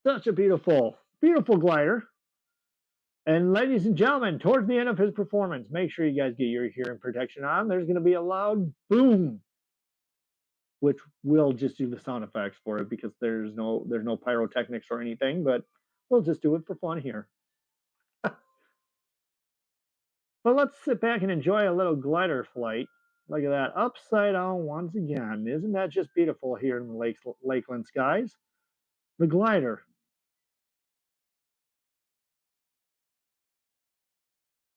Such a beautiful, beautiful glider. And ladies and gentlemen, towards the end of his performance, make sure you guys get your hearing protection on. There's going to be a loud boom, which we'll just do the sound effects for it because there's no pyrotechnics or anything, but we'll just do it for fun here. But let's sit back and enjoy a little glider flight. Look at that, upside down once again. Isn't that just beautiful here in the Lakeland skies? The glider.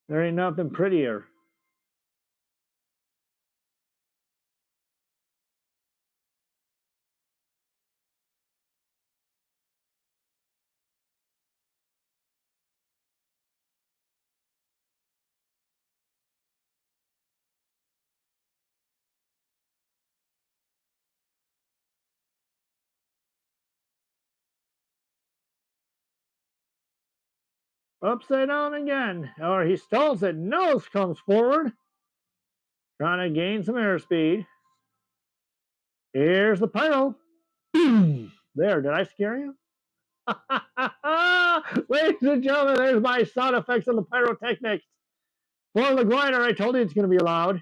There ain't nothing prettier. Upside down again. Or he stalls it. Nose comes forward. Trying to gain some airspeed. Here's the pyro. There, did I scare you? Ladies and gentlemen, there's my sound effects of the pyrotechnics. For the glider, I told you it's going to be loud.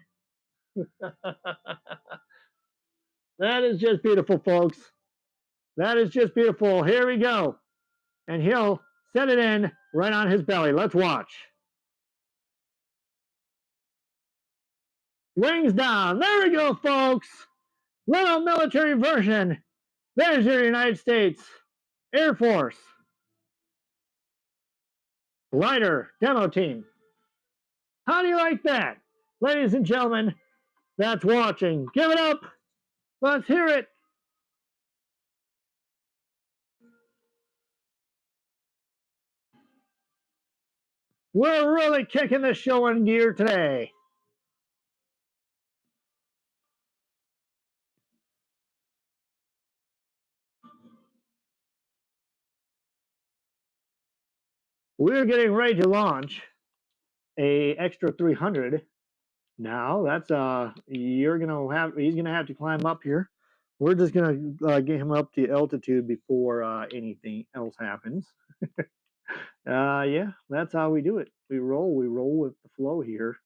That is just beautiful, folks. That is just beautiful. Here we go. And he'll set it in right on his belly. Let's watch. Wings down. There we go, folks. Little military version. There's your United States Air Force glider demo team. How do you like that? Ladies and gentlemen, that's watching. Give it up. Let's hear it. We're really kicking the show in gear today. We're getting ready to launch a extra 300. Now that's he's gonna have to climb up here. We're just gonna get him up to altitude before anything else happens. Yeah, that's how we do it. We roll with the flow here.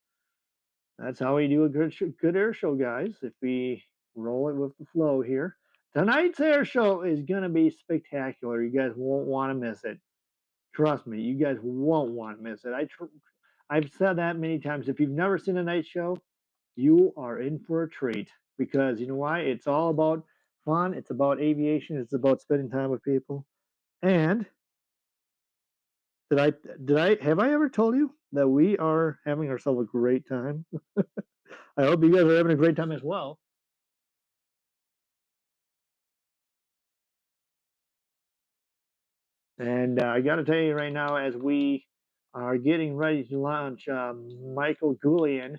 That's how we do a good air show, guys. If we roll it with the flow here. Tonight's air show is gonna be spectacular. You guys won't want to miss it. Trust me, you guys won't want to miss it. I've said that many times. If you've never seen a night show, you are in for a treat because you know why? It's all about fun. It's about aviation. It's about spending time with people. And have I ever told you that we are having ourselves a great time? I hope you guys are having a great time as well. And I got to tell you right now, as we are getting ready to launch Michael Goulian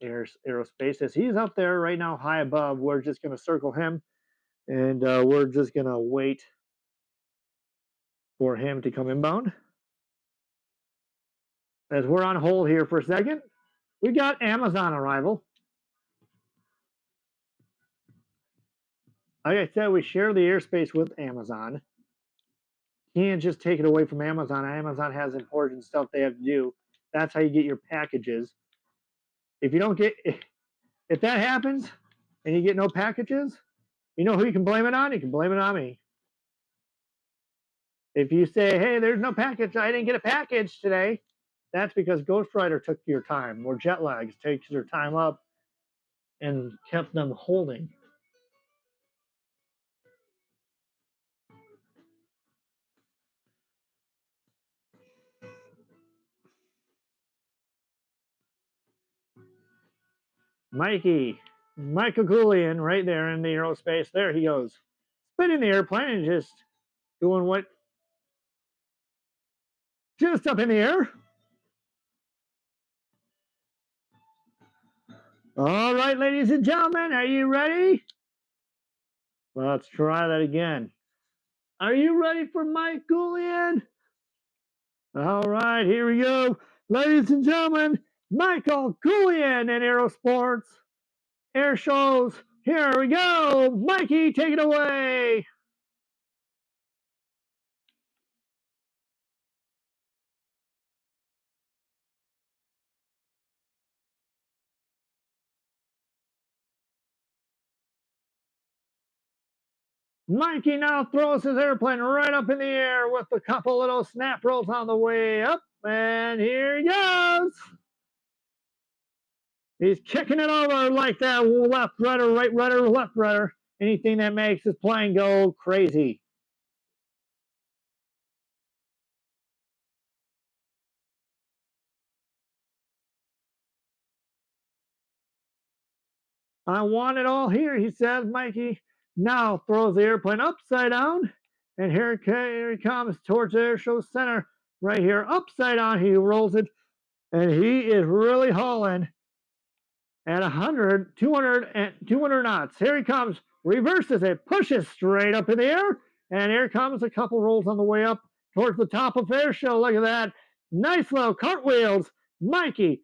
Aerospace, as he's up there right now high above, we're just going to circle him and we're just going to wait for him to come inbound. As we're on hold here for a second, we got Amazon arrival. Like I said, we share the airspace with Amazon. You can't just take it away from Amazon. Amazon has important stuff they have to do. That's how you get your packages. If that happens and you get no packages, you know who you can blame it on? You can blame it on me. If you say, hey, there's no package, I didn't get a package today, that's because Ghost Rider took your time, or jet lags takes their time up and kept them holding. Michael Goulian right there in the aerospace. There he goes. Spinning the airplane and just doing what? Just up in the air. All right, ladies and gentlemen, are you ready? Let's try that again. Are you ready for Mike Goulian? All right, here we go. Ladies and gentlemen, Michael Goulian in Aerosports Air Shows. Here we go. Mikey, take it away. Mikey now throws his airplane right up in the air with a couple little snap rolls on the way up. And here he goes. He's kicking it over like that left rudder, right rudder, left rudder. Anything that makes his plane go crazy. I want it all here, he says. Mikey now throws the airplane upside down. And here he comes towards the air show center. Right here, upside down, he rolls it. And he is really hauling at 100, 200, and 200 knots. Here he comes, reverses it, pushes straight up in the air. And here comes a couple rolls on the way up towards the top of air show. Look at that. Nice little cartwheels. Mikey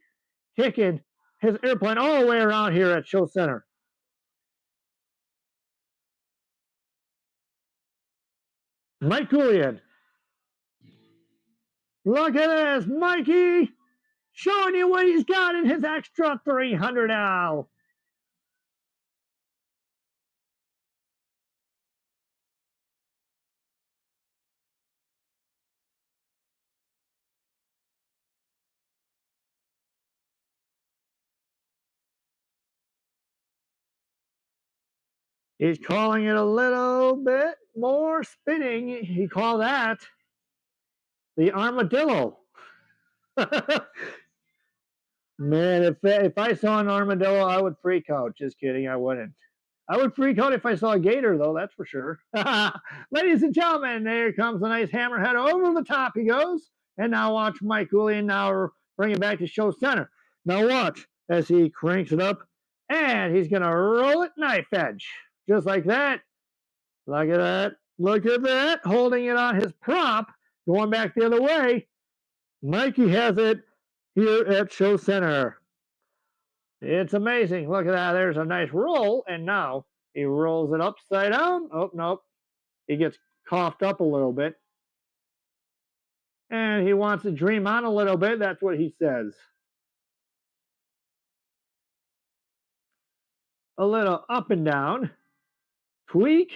kicking his airplane all the way around here at Show Center. Mike Goulian. Look at this, Mikey showing you what he's got in his extra 300 now. He's calling it a little bit more spinning. He called that the armadillo. Man, if I saw an armadillo, I would freak out. Just kidding, I wouldn't. I would freak out if I saw a gator, though, that's for sure. Ladies and gentlemen, there comes a nice hammerhead over the top he goes. And now watch Mike Goulian now bring it back to Show Center. Now watch as he cranks it up. And he's going to roll it knife edge. Just like that. Look at that. Look at that. Holding it on his prop. Going back the other way. Mikey has it here at Show Center. It's amazing. Look at that. There's a nice roll. And now he rolls it upside down. Oh, nope. He gets coughed up a little bit. And he wants to dream on a little bit. That's what he says. A little up and down. Tweak.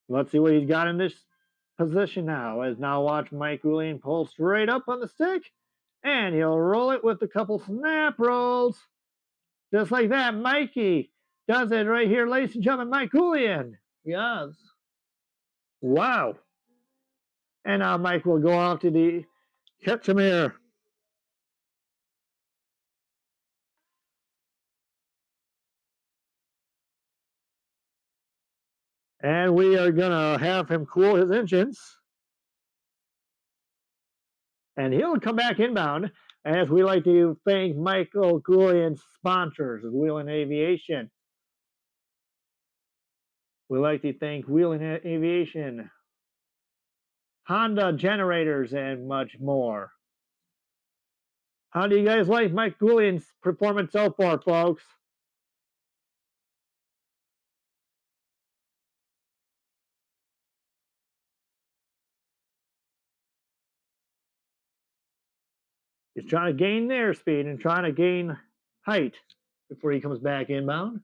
Let's see what he's got in this position now. As now watch Mike Goulian pull straight up on the stick. And he'll roll it with a couple snap rolls. Just like that. Mikey does it right here, ladies and gentlemen. Mike Goulian. Yes. Wow. And now Mike will go off to the catch him here. And we are going to have him cool his engines. And he'll come back inbound, as we like to thank Michael Goulian's sponsors, Wheeling Aviation. We like to thank Wheeling Aviation, Honda Generators, and much more. How do you guys like Mike Goulian's performance so far, folks? He's trying to gain airspeed and trying to gain height before he comes back inbound.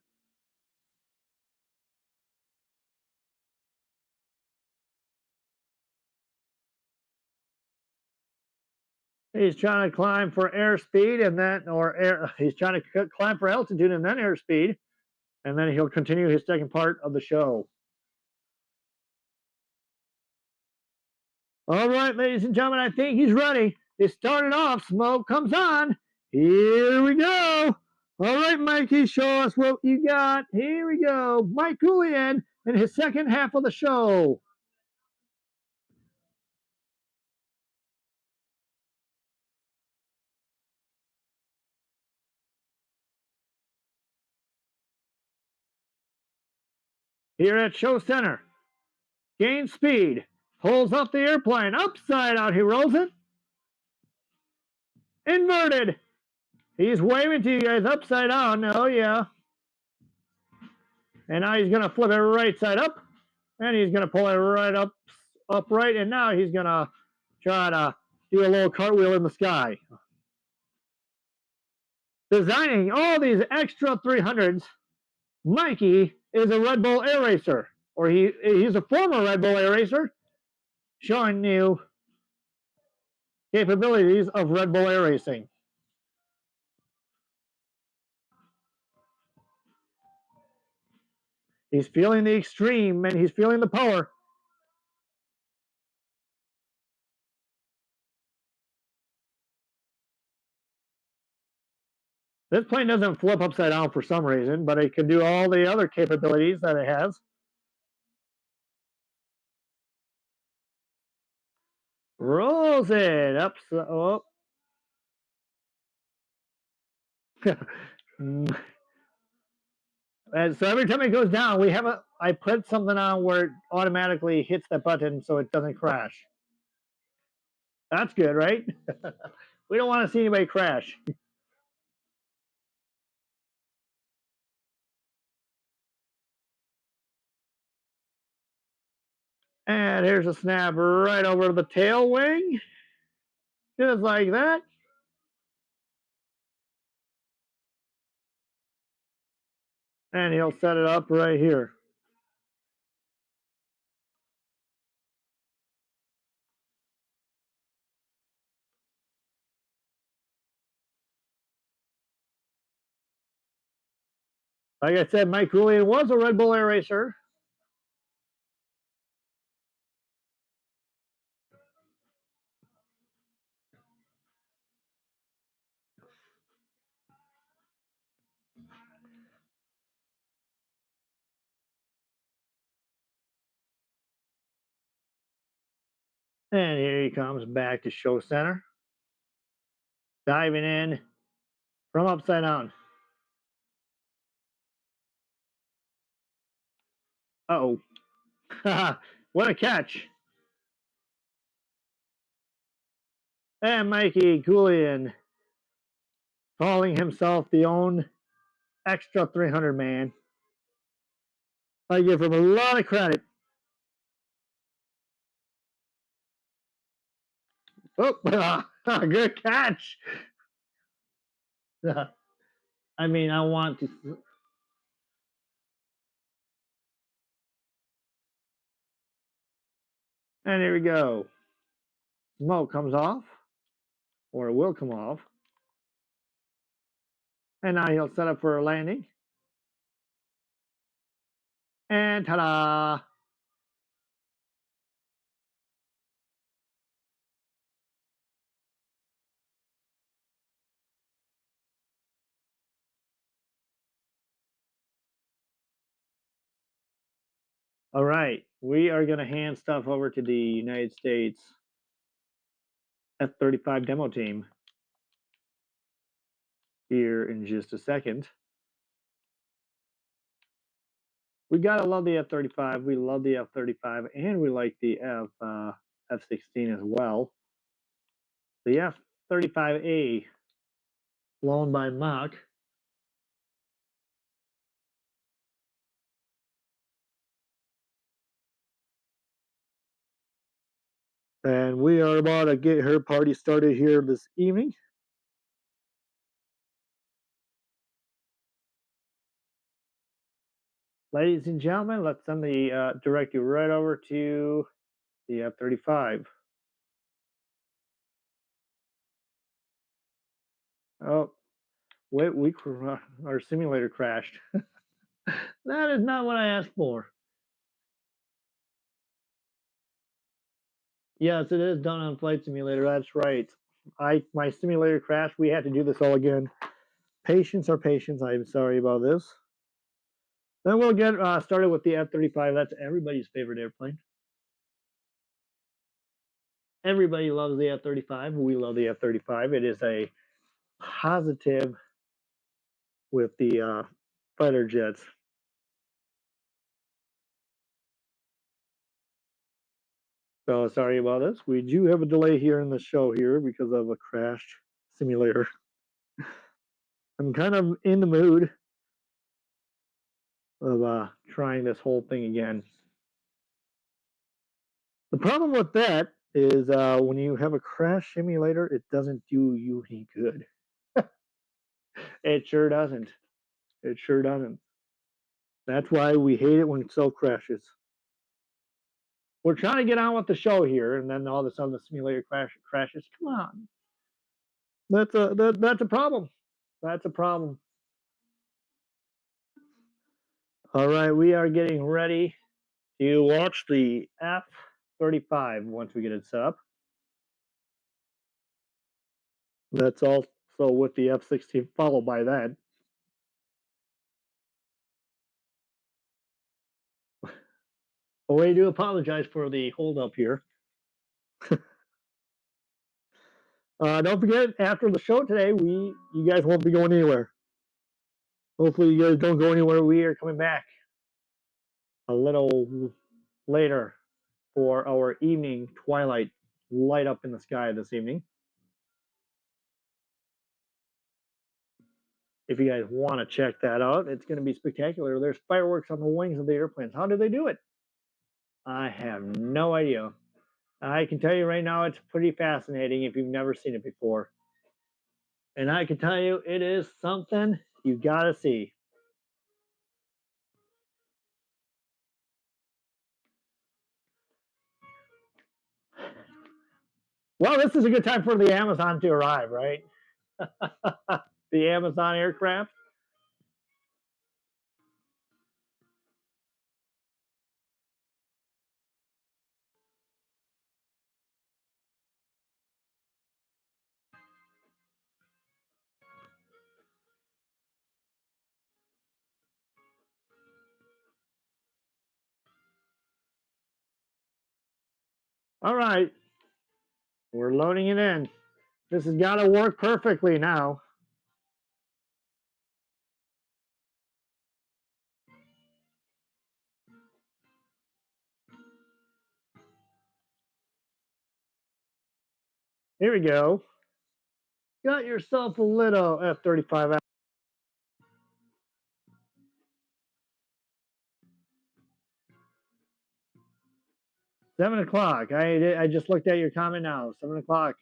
He's trying to climb for airspeed and then, he's trying to climb for altitude and then airspeed, and then he'll continue his second part of the show. All right, ladies and gentlemen, I think he's ready. It started off, smoke comes on. Here we go. All right, Mikey, show us what you got. Here we go. Mike Goulian in his second half of the show. Here at Show Center. Gain speed. Pulls up the airplane. Upside out, he rolls it. Inverted. He's waving to you guys upside down. Oh, yeah. And now he's going to flip it right side up. And he's going to pull it right up, upright. And now he's going to try to do a little cartwheel in the sky. Designing all these extra 300s, Mikey is a Red Bull Air Racer. Or he's a former Red Bull Air Racer, showing you capabilities of Red Bull Air Racing. He's feeling the extreme and he's feeling the power. This plane doesn't flip upside down for some reason, but it can do all the other capabilities that it has. Rolls it up. Oh. And so every time it goes down, I put something on where it automatically hits that button so it doesn't crash. That's good, right? We don't want to see anybody crash. And here's a snap right over the tail wing. Just like that. And he'll set it up right here. Like I said, Mike Julian was a Red Bull Air Racer. And here he comes back to show center. Diving in from upside down. Uh-oh. What a catch. And Mikey Julian calling himself the own extra 300 man. I give him a lot of credit. Oh, good catch. I mean, I want to. And here we go. Smoke comes off, or it will come off. And now he'll set up for a landing. And ta-da! All right, we are going to hand stuff over to the United States F-35 demo team here in just a second. We gotta love the F-35. We love the F-35, and we like the F-16 as well. The F-35A, flown by Mach. And we are about to get her party started here this evening. Ladies and gentlemen, let's send the direct you right over to the F-35. Oh, wait, our simulator crashed. That is not what I asked for. Yes, it is done on Flight Simulator. That's right. My simulator crashed. We had to do this all again. Patience or patience. I'm sorry about this. Then we'll get started with the F-35. That's everybody's favorite airplane. Everybody loves the F-35. We love the F-35. It is a positive with the fighter jets. So sorry about this. We do have a delay here in the show here because of a crash simulator. I'm kind of in the mood of trying this whole thing again. The problem with that is when you have a crash simulator, it doesn't do you any good. It sure doesn't. It sure doesn't. That's why we hate it when Excel crashes. We're trying to get on with the show here, and then all of a sudden the simulator crashes. Come on. That's a problem. That's a problem. All right, we are getting ready to watch the F-35 once we get it set up. That's also with the F-16 followed by that. Oh, I do apologize for the hold up here. Don't forget, after the show today, you guys won't be going anywhere. Hopefully, you guys don't go anywhere. We are coming back a little later for our evening twilight light up in the sky this evening. If you guys want to check that out, it's going to be spectacular. There's fireworks on the wings of the airplanes. How do they do it? I have no idea. I can tell you right now, it's pretty fascinating if you've never seen it before. And I can tell you, it is something you got to see. Well, this is a good time for the Amazon to arrive, right? The Amazon aircraft. All right. We're loading it in. This has got to work perfectly now. Here we go. Got yourself a little F-35 out. 7 o'clock. I just looked at your comment now. 7 o'clock.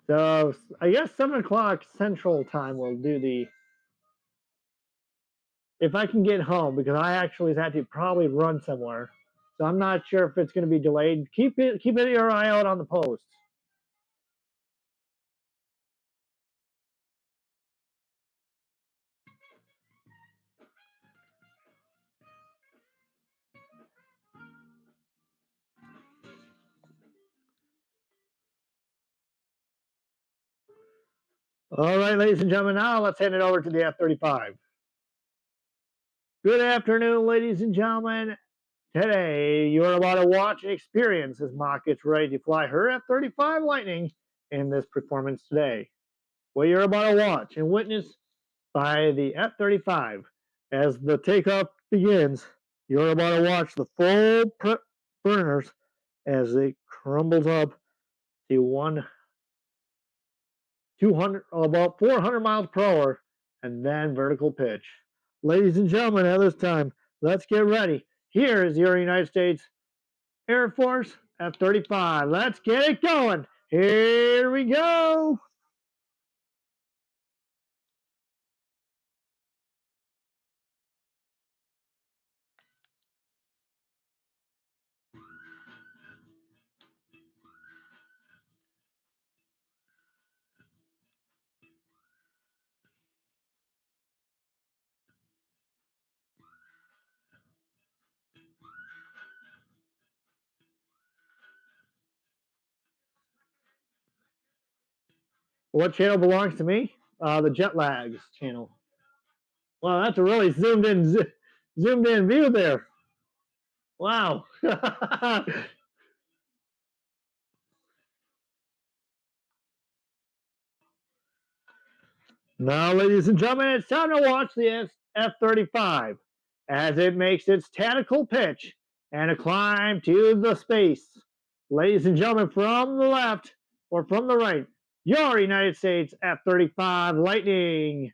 So I guess 7 o'clock Central Time will do the. If I can get home, because I actually had to probably run somewhere, so I'm not sure if it's going to be delayed. Keep your eye out on the post. All right, ladies and gentlemen, now let's hand it over to the F-35. Good afternoon, ladies and gentlemen. Today, you're about to watch and experience as Mach gets ready to fly her F-35 Lightning in this performance today. What you're about to watch and witness by the F-35 as the takeoff begins, you're about to watch the full burners as it crumbles up to 200, about 400 miles per hour, and then vertical pitch. Ladies and gentlemen, at this time, let's get ready. Here is your United States Air Force F-35. Let's get it going. Here we go. What channel belongs to me? The Jet Lags channel. Wow, that's a really zoomed in view there. Wow. Now, ladies and gentlemen, it's time to watch the F-35 as it makes its tactical pitch and a climb to the space. Ladies and gentlemen, from the left or from the right, your United States F-35 Lightning.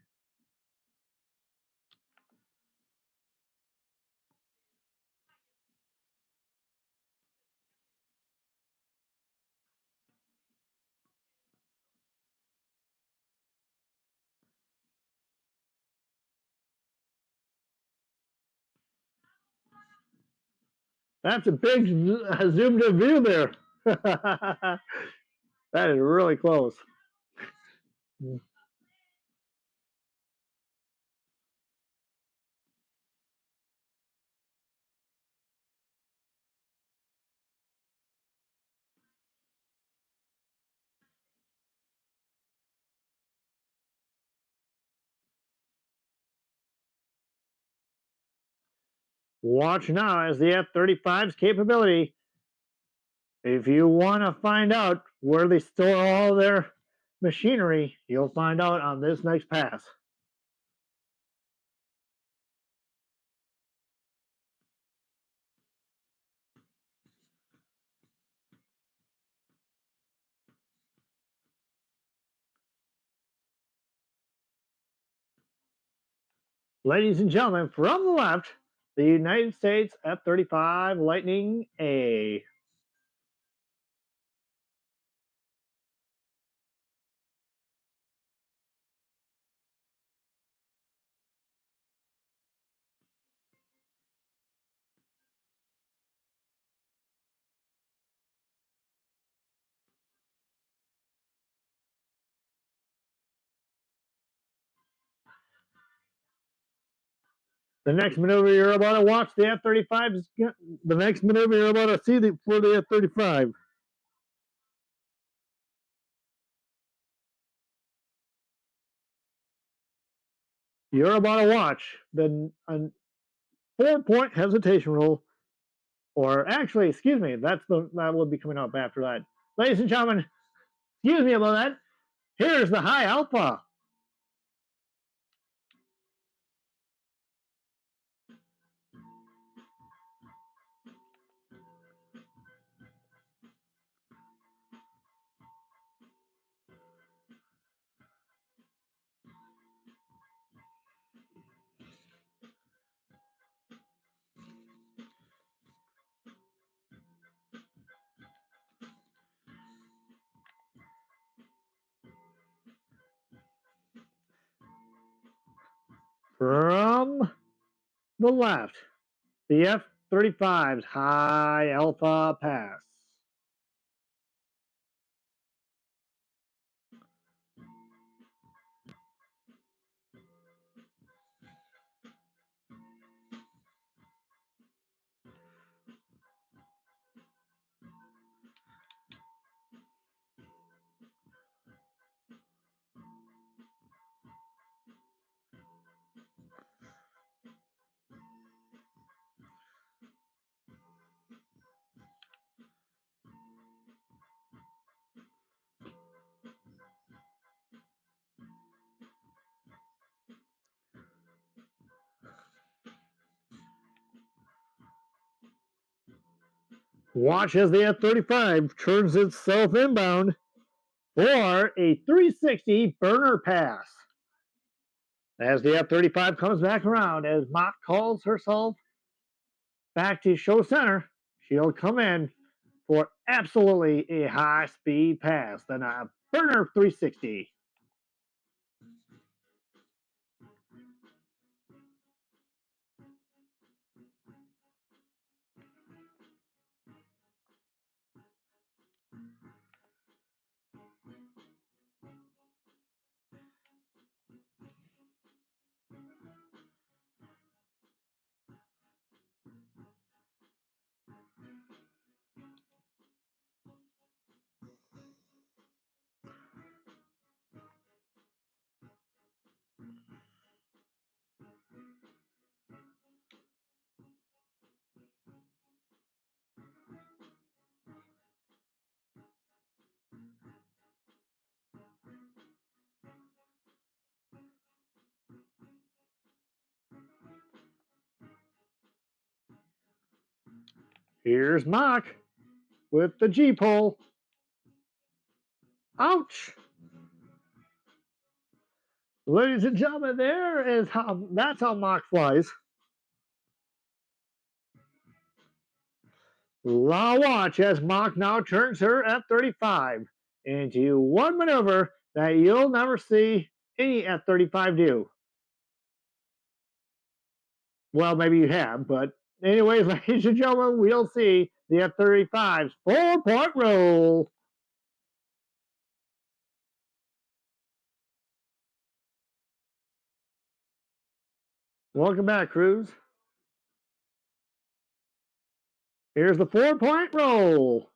That's a big zoomed in view there. That is really close. Watch now as the F-35's capability. If you want to find out where they store all their machinery, you'll find out on this next pass. Ladies and gentlemen, from the left, the United States F-35 Lightning A. The next maneuver you're about to watch, the F-35 is the next maneuver you're about to see for the F-35. You're about to watch the 4-point hesitation rule, or actually, excuse me, that will be coming up after that. Ladies and gentlemen, excuse me about that. Here's the high alpha. From the left, the F-35's high alpha pass. Watch as the F-35 turns itself inbound for a 360 burner pass. As the F-35 comes back around, as Mach calls herself back to show center, she'll come in for absolutely a high-speed pass, then a burner 360. Here's Mock with the G-pole. Ouch! Ladies and gentlemen, that's how Mock flies. Now watch as Mock now turns her F-35 into one maneuver that you'll never see any F-35 do. Well, maybe you have, but anyways, ladies and gentlemen, we'll see the F-35's 4-point roll. Welcome back, crews. Here's the 4-point roll.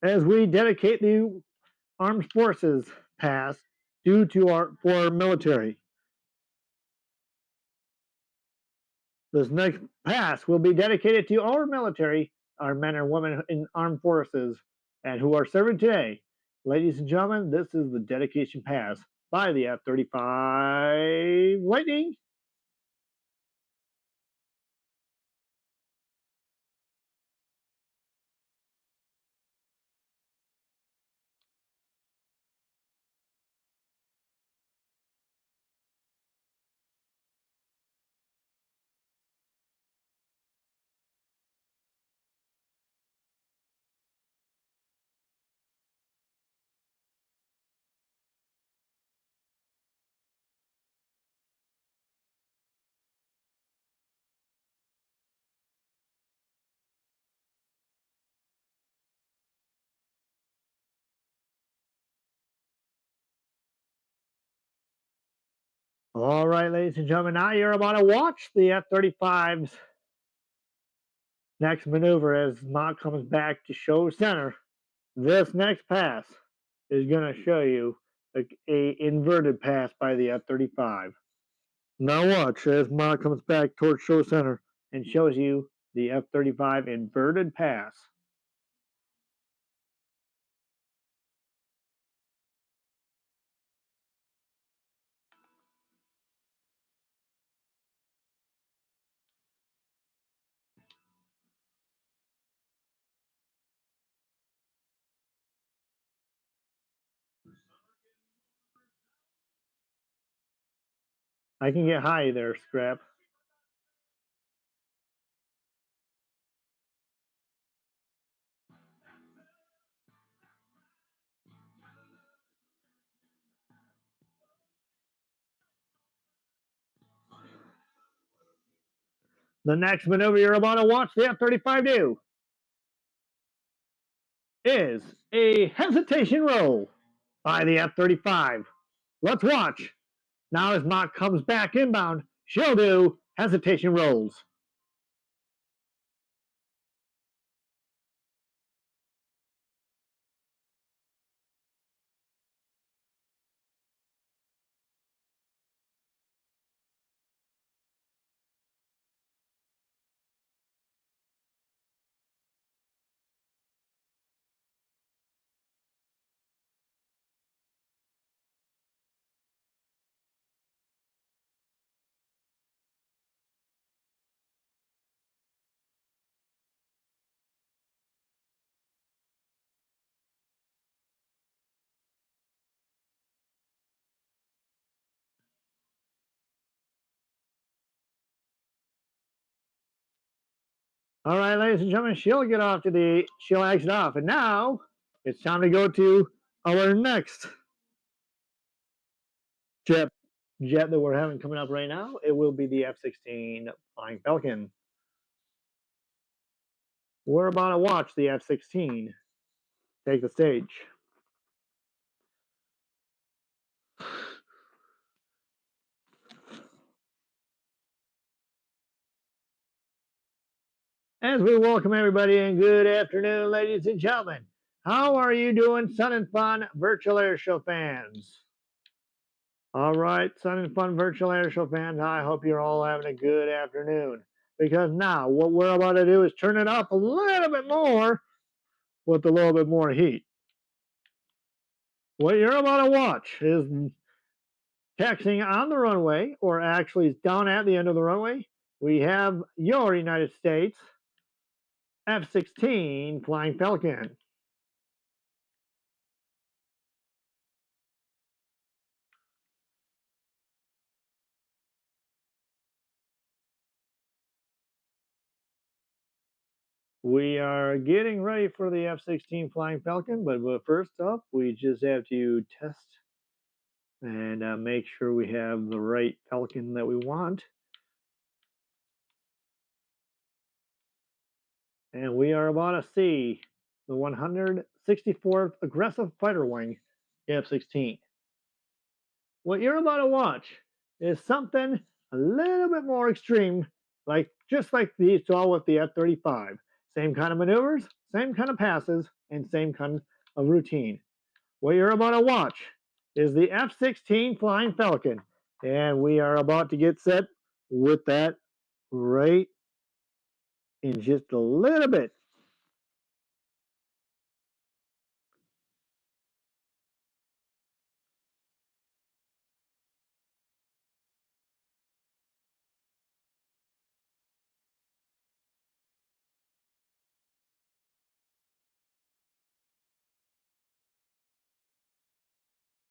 As we dedicate the Armed Forces pass for our military. This next pass will be dedicated to our military, our men and women in armed forces, and who are serving today. Ladies and gentlemen, this is the dedication pass by the F-35 Lightning. All right, ladies and gentlemen, now you're about to watch the F-35's next maneuver as Mach comes back to show center. This next pass is going to show you a inverted pass by the F-35. Now watch as Mach comes back towards show center and shows you the F-35 inverted pass. I can get high there, Scrap. The next maneuver you're about to watch the F-35 do is a hesitation roll by the F-35. Let's watch. Now as Mach comes back inbound, she'll do hesitation rolls. All right, ladies and gentlemen, she'll exit off. And now it's time to go to our next jet that we're having coming up right now. It will be the F-16 Flying Falcon. We're about to watch the F-16 take the stage. As we welcome everybody and good afternoon, ladies and gentlemen. How are you doing, Sun and Fun Virtual Air Show fans? All right, Sun and Fun Virtual Air Show fans, I hope you're all having a good afternoon. Because now what we're about to do is turn it up a little bit more with a little bit more heat. What you're about to watch is taxiing on the runway, or actually down at the end of the runway. We have your United States F-16 Flying Falcon. We are getting ready for the F-16 Flying Falcon, but first up, we just have to test and make sure we have the right Falcon that we want. And we are about to see the 164th Aggressive Fighter Wing F-16. What you're about to watch is something a little bit more extreme, just like these saw with the F-35. Same kind of maneuvers, same kind of passes, and same kind of routine. What you're about to watch is the F-16 Flying Falcon, and we are about to get set with that right in just a little bit.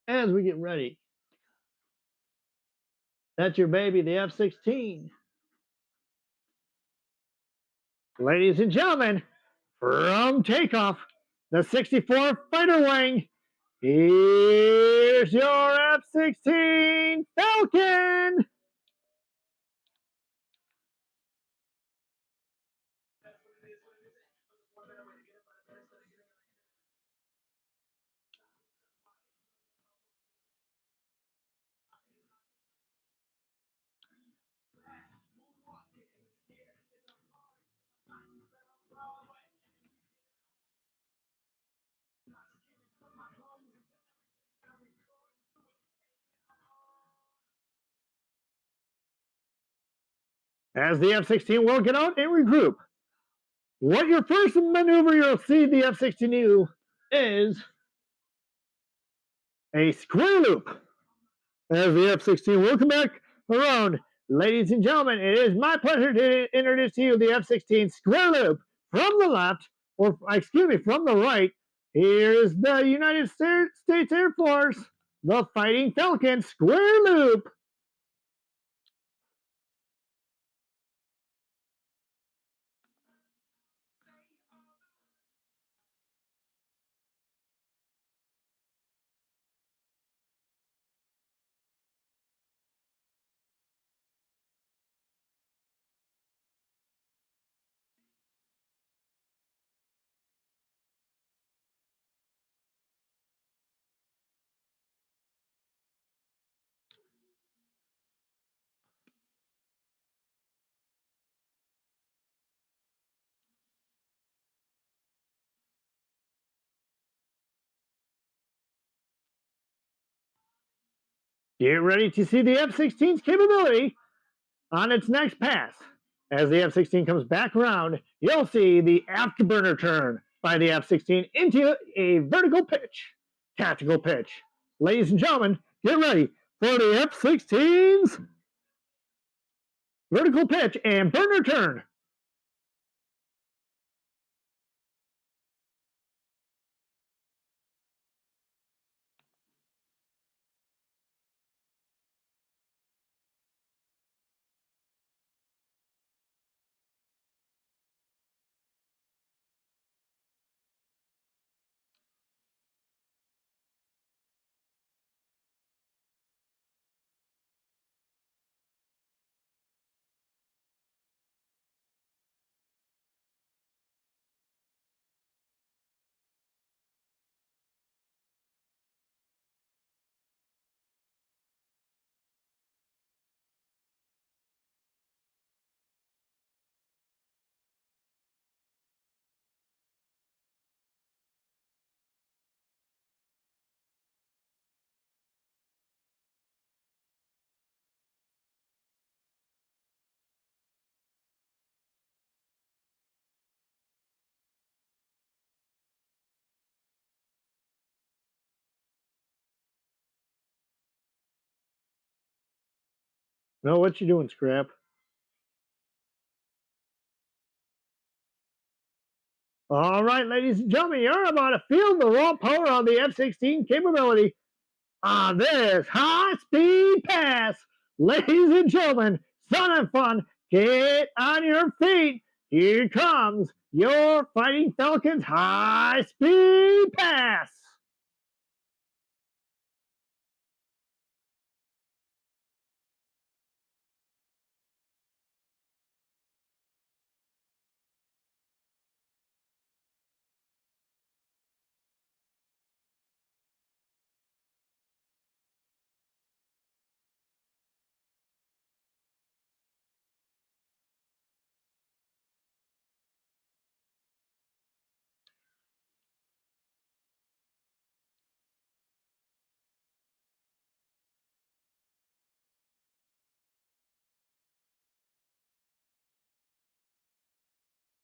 As we get ready, that's your baby, the F-16. Ladies and gentlemen, from takeoff, the 64th Fighter Wing, here's your F-16 Falcon. As the F-16 will get out and regroup, what your first maneuver you'll see the F-16 do is a square loop. As the F-16 will come back around, ladies and gentlemen, it is my pleasure to introduce to you the F-16 square loop from the left, or excuse me, from the right. Here's the United States Air Force, the Fighting Falcon square loop. Get ready to see the F-16's capability on its next pass. As the F-16 comes back around, you'll see the afterburner turn by the F-16 into a vertical pitch, tactical pitch. Ladies and gentlemen, get ready for the F-16's vertical pitch and burner turn. No, what you doing, Scrap? All right, ladies and gentlemen, you're about to feel the raw power of the F-16 capability on this high-speed pass. Ladies and gentlemen, son and fun, get on your feet. Here comes your Fighting Falcons high-speed pass.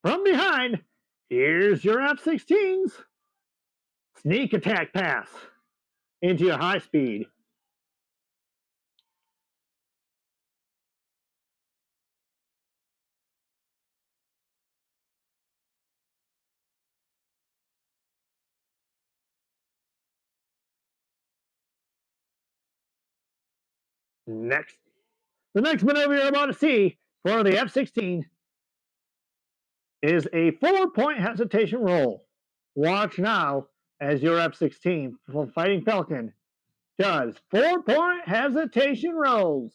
From behind, here's your F-16's sneak attack pass into your high speed. The next maneuver you're about to see for the F-16 is a 4-point hesitation roll. Watch now as your F-16 Fighting Falcon does 4-point hesitation rolls.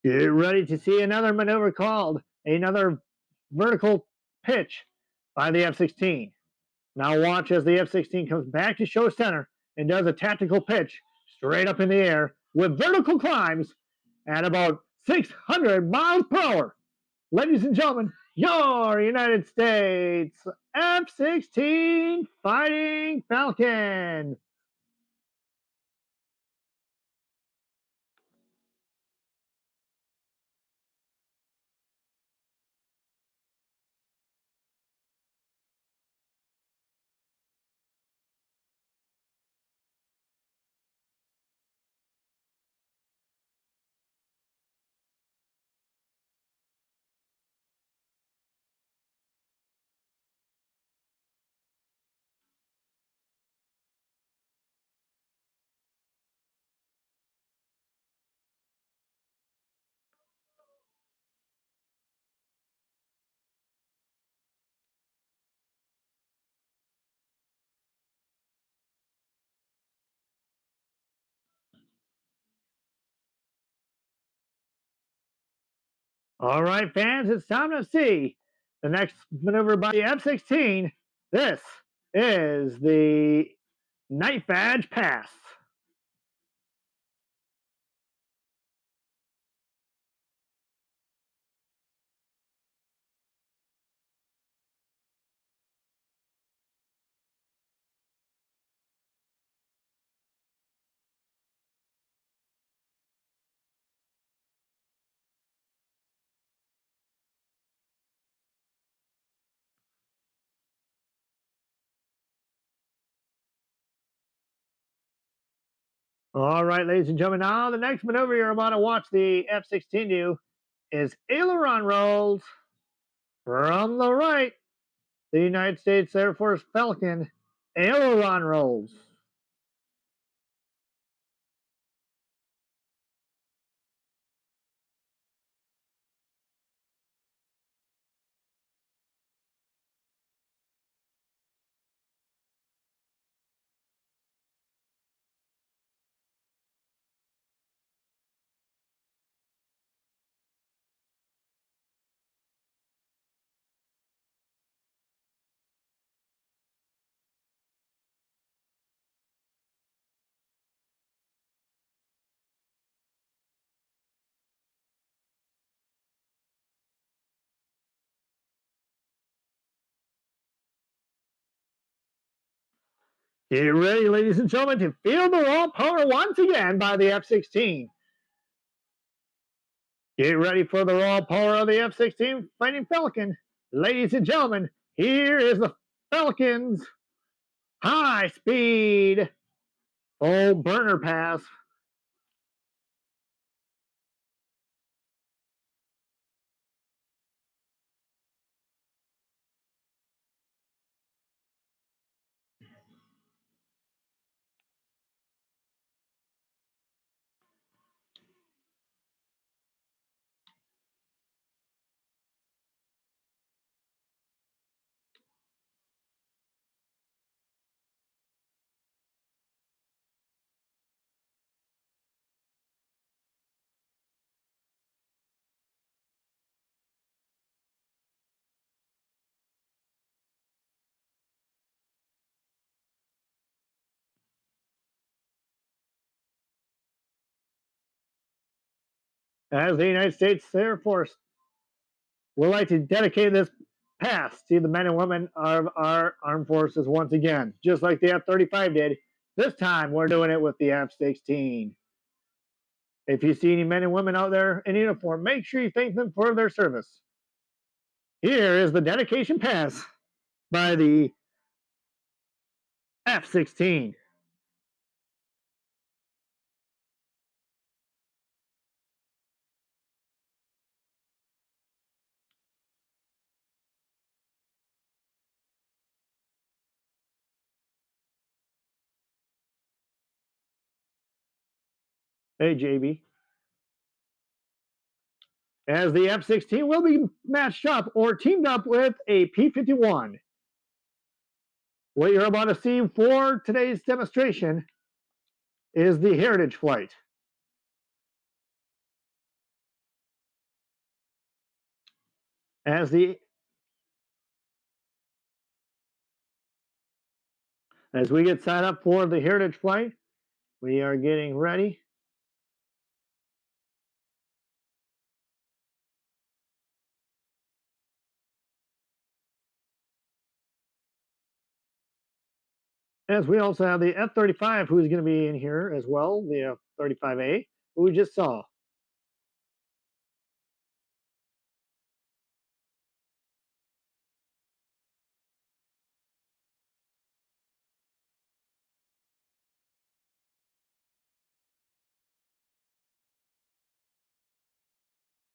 Get ready to see another maneuver called another vertical pitch by the F-16. Now watch as the F-16 comes back to show center and does a tactical pitch straight up in the air with vertical climbs at about 600 miles per hour. Ladies and gentlemen, your United States F-16 Fighting Falcon. All right, fans, it's time to see the next maneuver by the F-16. This is the Night Badge Pass. All right, ladies and gentlemen, now the next maneuver you're about to watch the F-16 do is aileron rolls from the right. The United States Air Force Falcon aileron rolls. Get ready, ladies and gentlemen, to feel the raw power once again by the F-16. Get ready for the raw power of the F-16 Fighting Falcon. Ladies and gentlemen, here is the Falcon's high-speed full burner pass. As the United States Air Force would like to dedicate this pass to the men and women of our armed forces once again, just like the F-35 did. This time, we're doing it with the F-16. If you see any men and women out there in uniform, make sure you thank them for their service. Here is the dedication pass by the F-16. Hey, JB. As the F-16 will be matched up or teamed up with a P-51. What you're about to see for today's demonstration is the Heritage Flight. As we get set up for the Heritage Flight, we are getting ready. As we also have the F-35 who's going to be in here as well, the F-35A, who we just saw.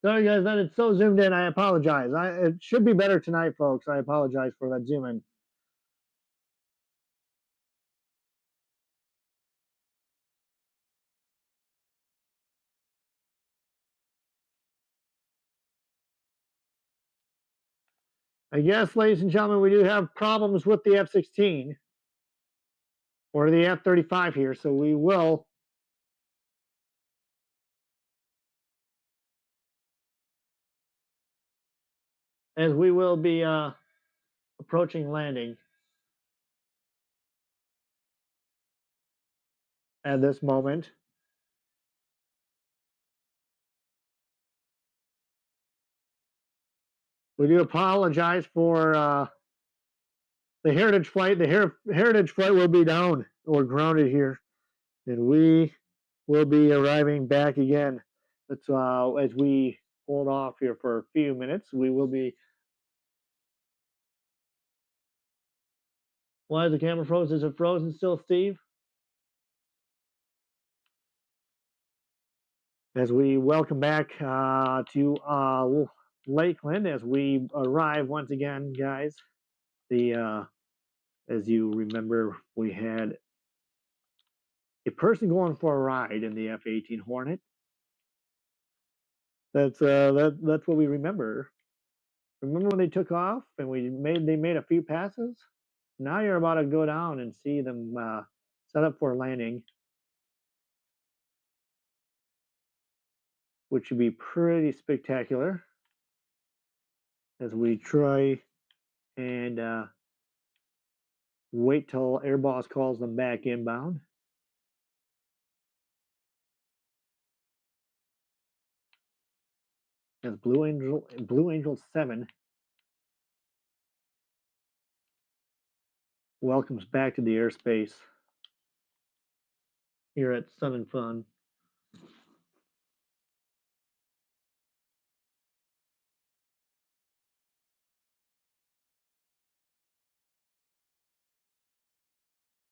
Sorry guys, that it's so zoomed in, I apologize. It should be better tonight, folks. I apologize for that zoom in. I guess, ladies and gentlemen, we do have problems with the F-16 or the F-35 here, so we will be approaching landing at this moment. We do apologize for the Heritage Flight. The Heritage Flight will be down or grounded here, and we will be arriving back again. That's as we hold off here for a few minutes. We will be. Why is the camera frozen? Is it frozen still, Steve? As we welcome back to Lakeland, as we arrive once again, guys. As you remember, we had a person going for a ride in the F-18 Hornet. That's what we remember. Remember when they took off and they made a few passes? Now you're about to go down and see them set up for landing, which should be pretty spectacular as we try and wait till Air Boss calls them back inbound. As Blue Angel 7 welcomes back to the airspace here at Sun and Fun.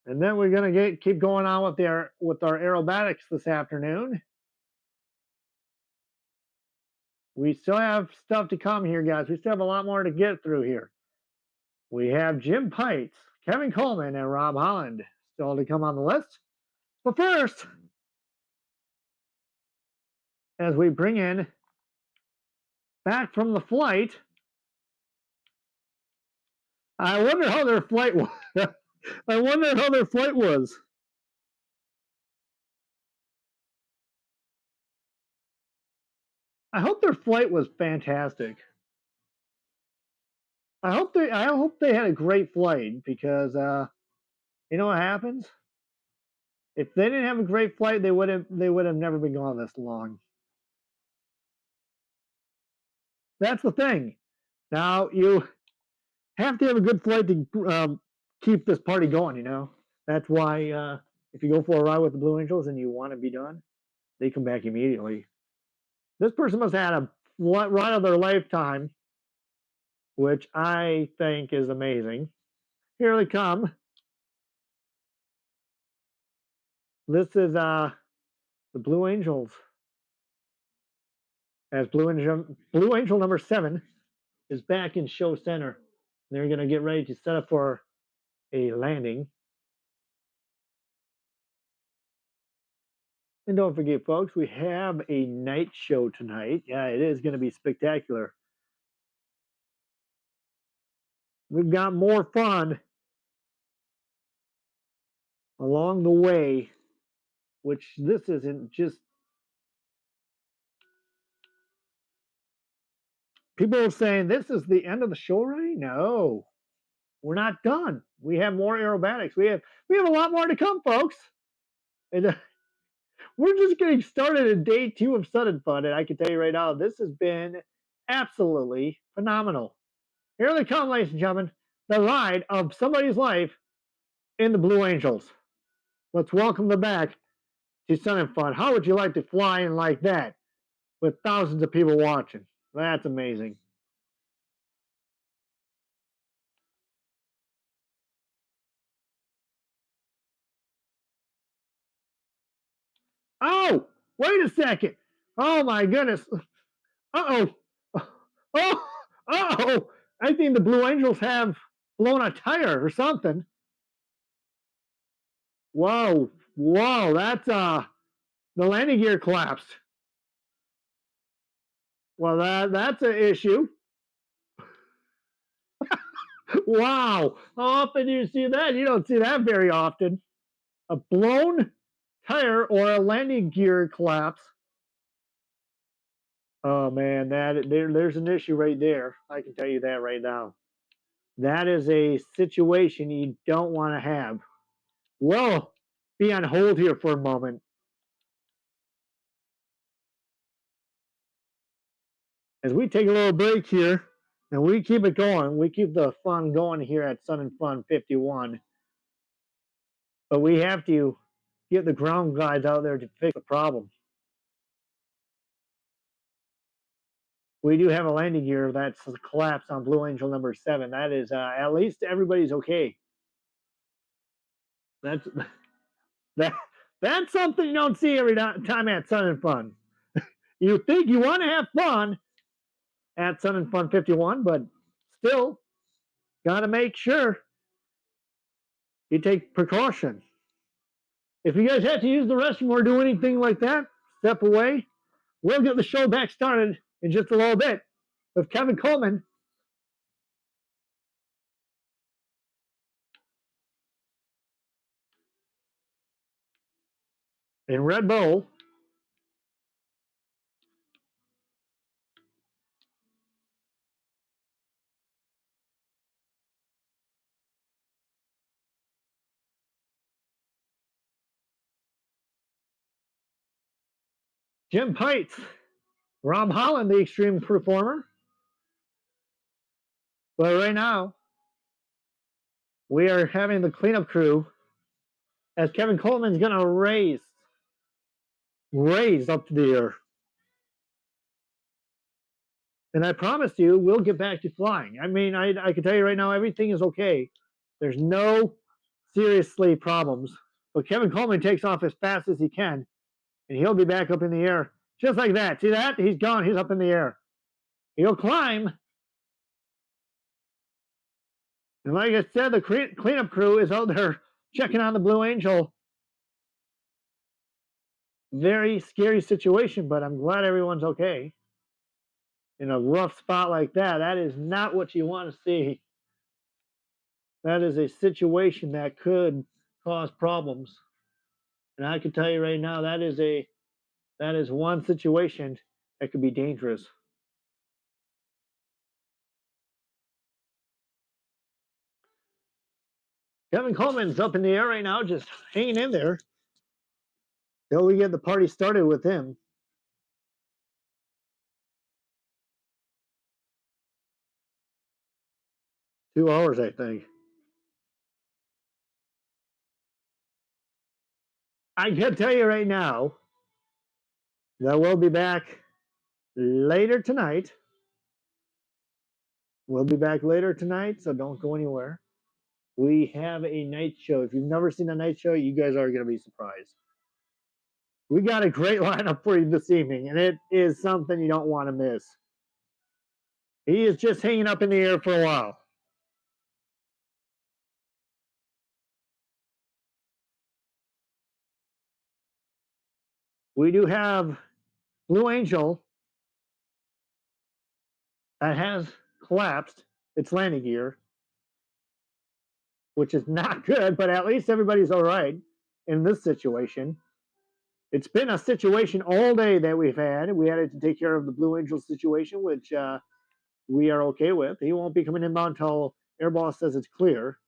And then we're gonna keep going on with our aerobatics this afternoon. We still have stuff to come here, guys. We still have a lot more to get through here. We have Jim Pites, Kevin Coleman, and Rob Holland still to come on the list. But first, as we bring in back from the flight, I wonder how their flight was. I wonder how their flight was. I hope their flight was fantastic. I hope they had a great flight because you know what happens? If they didn't have a great flight, they would have never been gone this long. That's the thing. Now you have to have a good flight to keep this party going. You know that's why if you go for a ride with the Blue Angels and you want to be done, they come back immediately. This person must have had a ride of their lifetime, which I think is amazing. Here they come. This is the Blue Angels. As Blue Angel number 7 is back in show center. They're going to get ready to set up for a landing. And don't forget, folks, we have a night show tonight. Yeah, it is going to be spectacular. We've got more fun along the way, which this isn't just. People are saying this is the end of the show already? No, we're not done. We have more aerobatics. We have a lot more to come, folks. And we're just getting started in day 2 of Sun and Fun, and I can tell you right now, this has been absolutely phenomenal. Here they come, ladies and gentlemen, the ride of somebody's life in the Blue Angels. Let's welcome them back to Sun and Fun. How would you like to fly in like that with thousands of people watching? That's amazing. Oh, wait a second. Oh my goodness. Uh-oh. Oh, uh-oh. I think the Blue Angels have blown a tire or something. Whoa, whoa, that's the landing gear collapsed. Well, that's an issue. Wow, how often do you see that? You don't see that very often. A blown tire or a landing gear collapse. Oh man, there's an issue right there. I can tell you that right now. That is a situation you don't want to have. Well, be on hold here for a moment. As we take a little break here, and we keep it going. We keep the fun going here at Sun and Fun 51. But we have to get the ground guys out there to fix the problem. We do have a landing gear that's collapsed on Blue Angel number 7. That is at least everybody's okay. That's that's something you don't see every time at Sun and Fun. You think you want to have fun at Sun and Fun 51, but still got to make sure you take precaution. If you guys have to use the restroom or do anything like that, step away. We'll get the show back started in just a little bit with Kevin Coleman. In Red Bull. Jim Pites, Rob Holland, the extreme performer. But right now, we are having the cleanup crew as Kevin Coleman's going to raise up to the air. And I promise you, we'll get back to flying. I mean, I can tell you right now, everything is okay. There's no seriously problems. But Kevin Coleman takes off as fast as he can, and he'll be back up in the air. Just like that. See that? He's gone. He's up in the air. He'll climb. And like I said, the cleanup crew is out there checking on the Blue Angel. Very scary situation, but I'm glad everyone's okay. In a rough spot like that, that is not what you want to see. That is a situation that could cause problems. And I can tell you right now, that is one situation that could be dangerous. Kevin Coleman's up in the air right now, just hanging in there till we get the party started with him. Two hours, I think. I can tell you right now that we'll be back later tonight. We'll be back later tonight, so don't go anywhere. We have a night show. If you've never seen a night show, you guys are going to be surprised. We got a great lineup for you this evening, and it is something you don't want to miss. He is just hanging up in the air for a while. We do have Blue Angel that has collapsed its landing gear, which is not good, but at least everybody's all right in this situation. It's been a situation all day that we've had. We had to take care of the Blue Angel situation, which we are okay with. He won't be coming inbound until Air Boss says it's clear.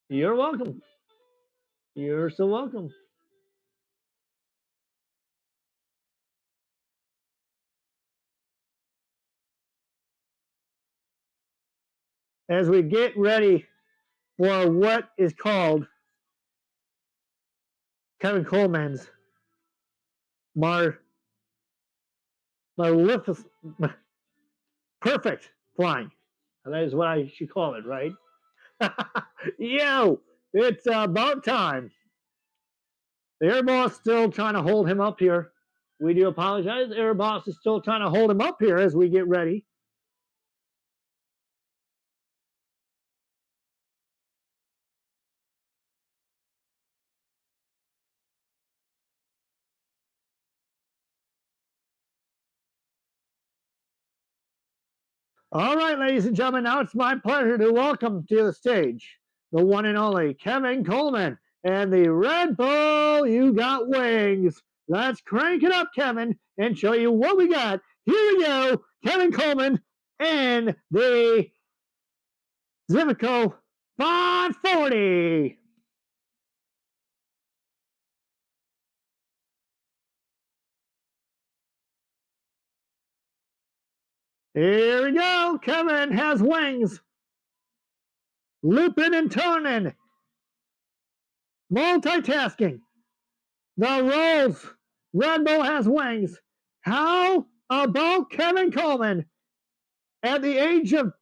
You're welcome. You're so welcome. As we get ready for what is called Kevin Coleman's perfect flying. That is what I should call it, right? Yo, it's about time. The Air Boss still trying to hold him up here. We do apologize. The Air Boss is still trying to hold him up here as we get ready. All right, ladies and gentlemen, now it's my pleasure to welcome to the stage the one and only Kevin Coleman and the Red Bull You Got Wings. Let's crank it up, Kevin, and show you what we got. Here we go, Kevin Coleman and the Zivico 540. Here we go. Kevin has wings. Looping and turning. Multitasking. The rolls. Red Bull has wings. How about Kevin Coleman at the age of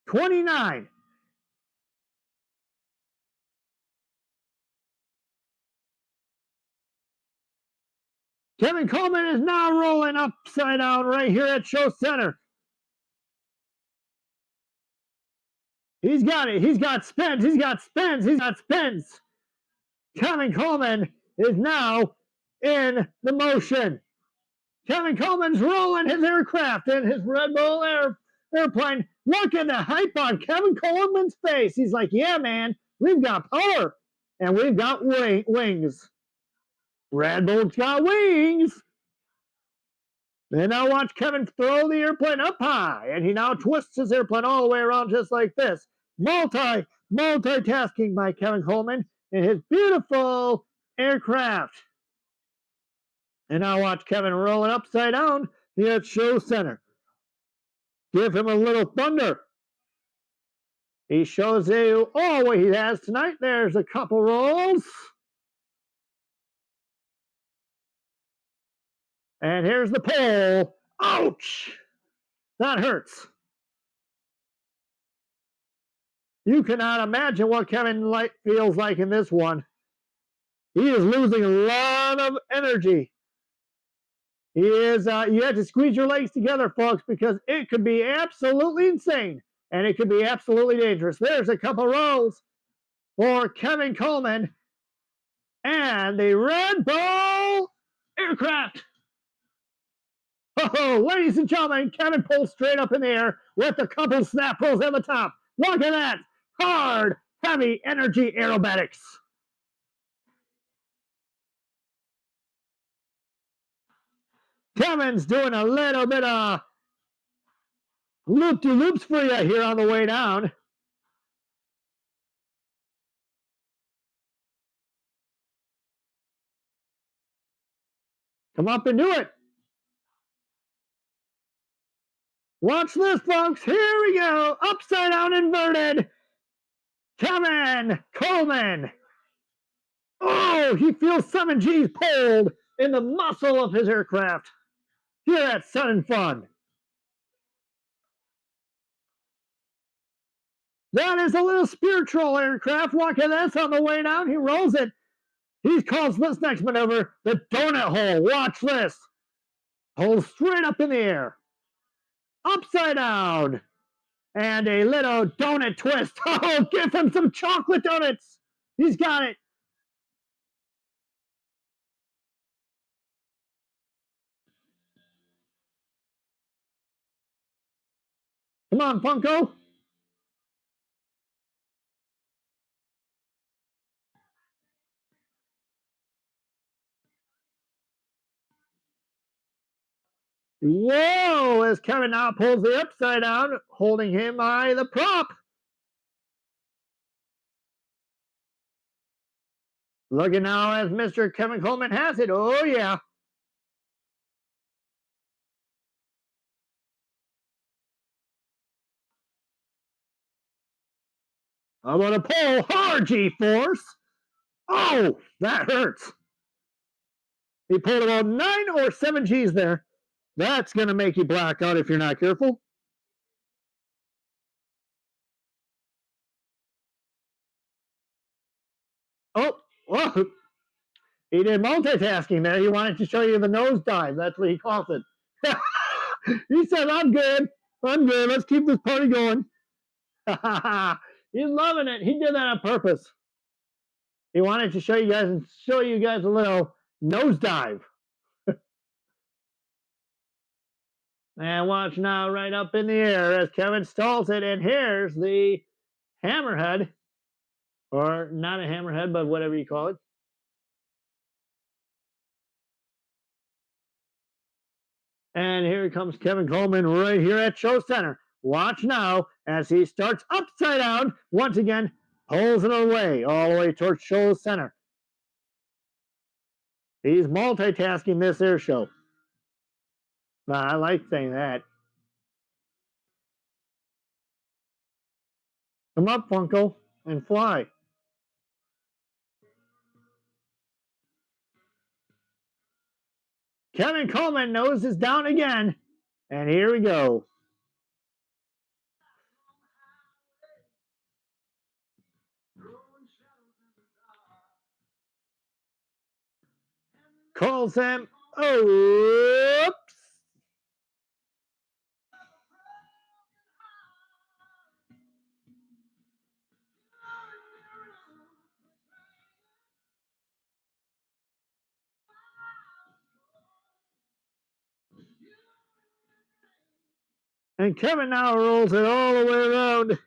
29? Kevin Coleman is now rolling upside down right here at Show Center. He's got it. He's got spins. He's got spins. He's got spins. Kevin Coleman is now in the motion. Kevin Coleman's rolling his aircraft in his Red Bull airplane. Look at the hype on Kevin Coleman's face. He's like, yeah, man, we've got power and we've got wings. Red Bull's got wings. And now watch Kevin throw the airplane up high, and he now twists his airplane all the way around just like this. Multitasking by Kevin Coleman. in his beautiful aircraft. And now watch Kevin roll it upside down here at Show Center. Give him a little thunder. He shows you all what he has tonight. There's a couple rolls. And here's the pole. Ouch! That hurts. You cannot imagine what Kevin feels like in this one. He is losing a lot of energy. He is. You have to squeeze your legs together, folks, because it could be absolutely insane and it could be absolutely dangerous. There's a couple rolls for Kevin Coleman and the Red Bull aircraft. Oh, ladies and gentlemen, Kevin pulls straight up in the air with a couple snap rolls at the top. Look at that. Hard, heavy energy aerobatics. Kevin's doing a little bit of loop-de-loops for you here on the way down. Come up and do it. Watch this, folks. Here we go. Upside down inverted. Kevin Coleman. Oh, he feels 7 G's pulled in the muscle of his aircraft here at Sun and Fun. That is a little spiritual aircraft. Look at this on the way down. He rolls it. He calls this next maneuver the donut hole. Watch this. Hold straight up in the air. Upside down. And a little donut twist. Oh, give him some chocolate donuts. He's got it. Come on, Funko. Whoa, as Kevin now pulls the upside down, holding him by the prop. Looking now as Mr. Kevin Coleman has it. Oh, yeah. I'm going to pull hard G-force. Oh, that hurts. He pulled about 9 or 7 G's there. That's going to make you black out if you're not careful. Oh, whoa. He did multitasking there. He wanted to show you the nosedive. That's what he calls it. He said, I'm good. I'm good. Let's keep this party going. He's loving it. He did that on purpose. He wanted to show you guys a little nosedive. And watch now right up in the air as Kevin stalls it. And here's the hammerhead. Or not a hammerhead, but whatever you call it. And here comes Kevin Coleman right here at Show Center. Watch now as he starts upside down. Once again, pulls it away, all the way towards Show Center. He's multitasking this air show. I like saying that. Come up, Funko, and fly. Kevin Coleman nose is down again. And here we go. Calls him. Oops. And Kevin now rolls it all the way around.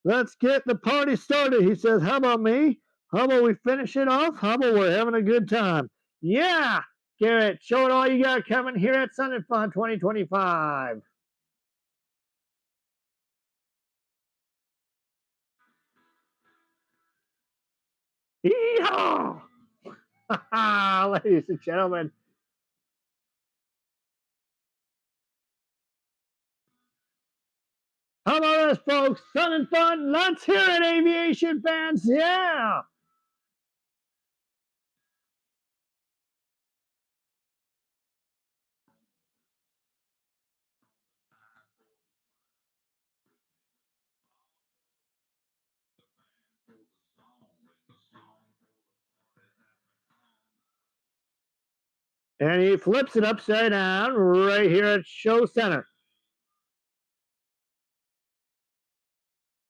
Let's get the party started. He says, how about me? How about we finish it off? How about we're having a good time? Yeah, Garrett, show it all you got, Kevin, here at Sun and Fun 2025. Oh, ladies and gentlemen. How about this, folks? Fun and fun. Let's hear it, aviation fans. Yeah. And he flips it upside down right here at Show Center.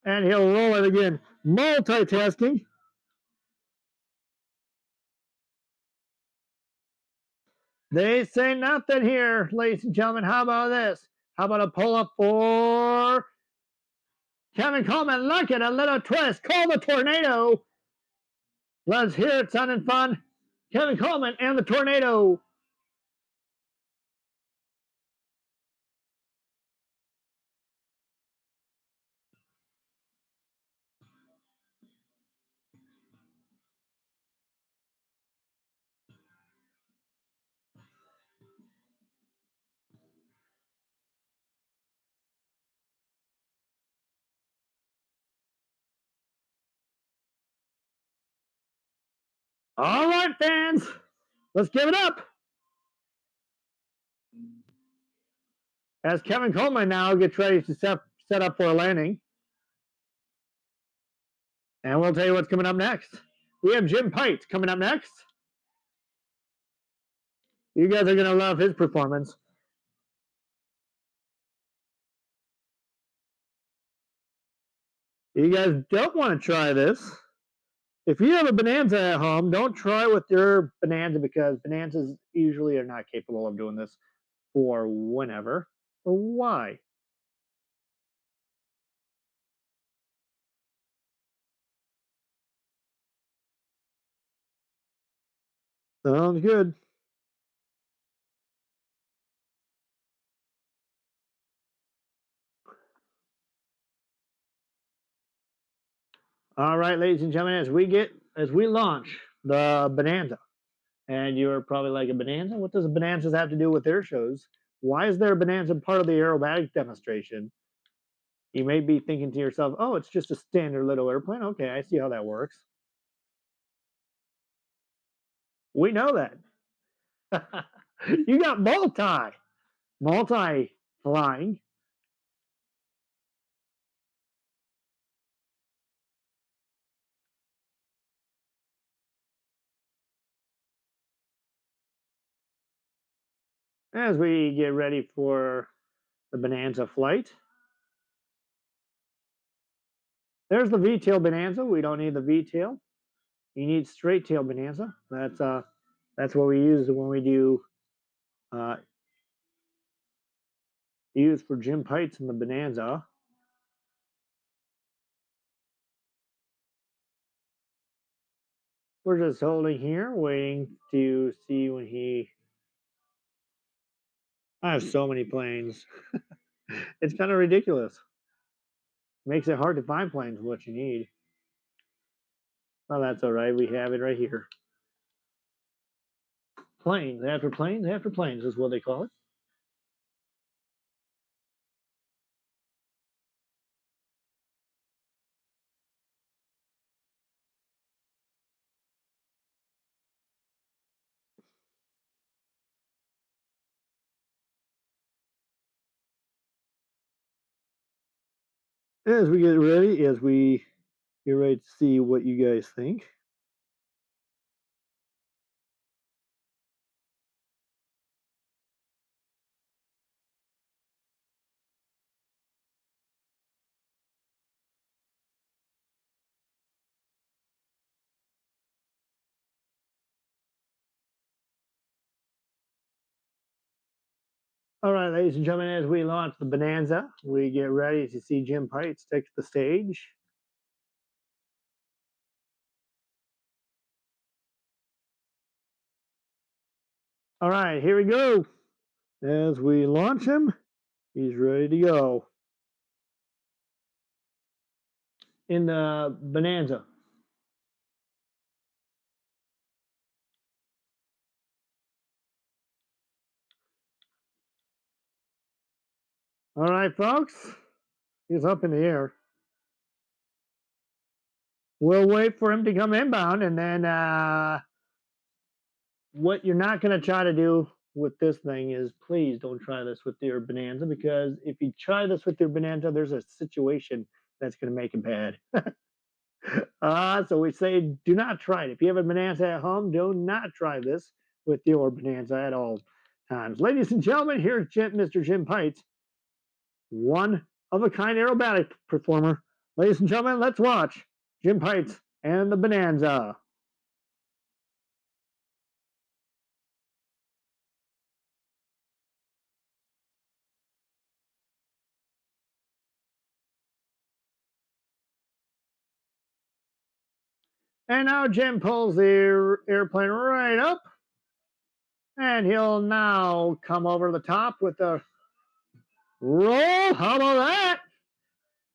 And he'll roll it again. Multitasking. They say nothing here, ladies and gentlemen. How about this? How about a pull up for Kevin Coleman? Look at a little twist. Call the tornado. Let's hear it, sounding fun. Kevin Coleman and the tornado. All right, fans. Let's give it up. As Kevin Coleman now gets ready to set up for a landing. And we'll tell you what's coming up next. We have Jim Pite coming up next. You guys are going to love his performance. You guys don't want to try this. If you have a Bonanza at home, don't try with your Bonanza because Bonanzas usually are not capable of doing this for whenever or why. Sounds good. All right, ladies and gentlemen, as we launch the Bonanza, and you're probably like, a Bonanza? What does Bonanzas have to do with air shows? Why is there a Bonanza part of the aerobatic demonstration? You may be thinking to yourself, oh, it's just a standard little airplane. Okay, I see how that works. We know that. You got multi flying. As we get ready for the Bonanza flight. There's the V-tail Bonanza. We don't need the V-tail. You need straight tail Bonanza. That's what we use when we do use for Jim Pites and the Bonanza. We're just holding here, waiting to see when he. I have so many planes. It's kind of ridiculous. Makes it hard to find planes what you need. Well, that's all right. We have it right here. Planes after planes after planes is what they call it. As we get ready to see what you guys think. All right, ladies and gentlemen, as we launch the Bonanza, we get ready to see Jim Pites take the stage. All right, here we go. As we launch him, he's ready to go. In the Bonanza. All right, folks. He's up in the air. We'll wait for him to come inbound, and then what you're not going to try to do with this thing is please don't try this with your Bonanza, because if you try this with your Bonanza, there's a situation that's going to make it bad. So we say do not try it. If you have a Bonanza at home, do not try this with your Bonanza at all times. Ladies and gentlemen, here's Mr. Jim Pites, one of a kind aerobatic performer. Ladies and gentlemen, let's watch Jim Pites and the Bonanza. And now Jim pulls the airplane right up, and he'll now come over the top with the roll. How about that?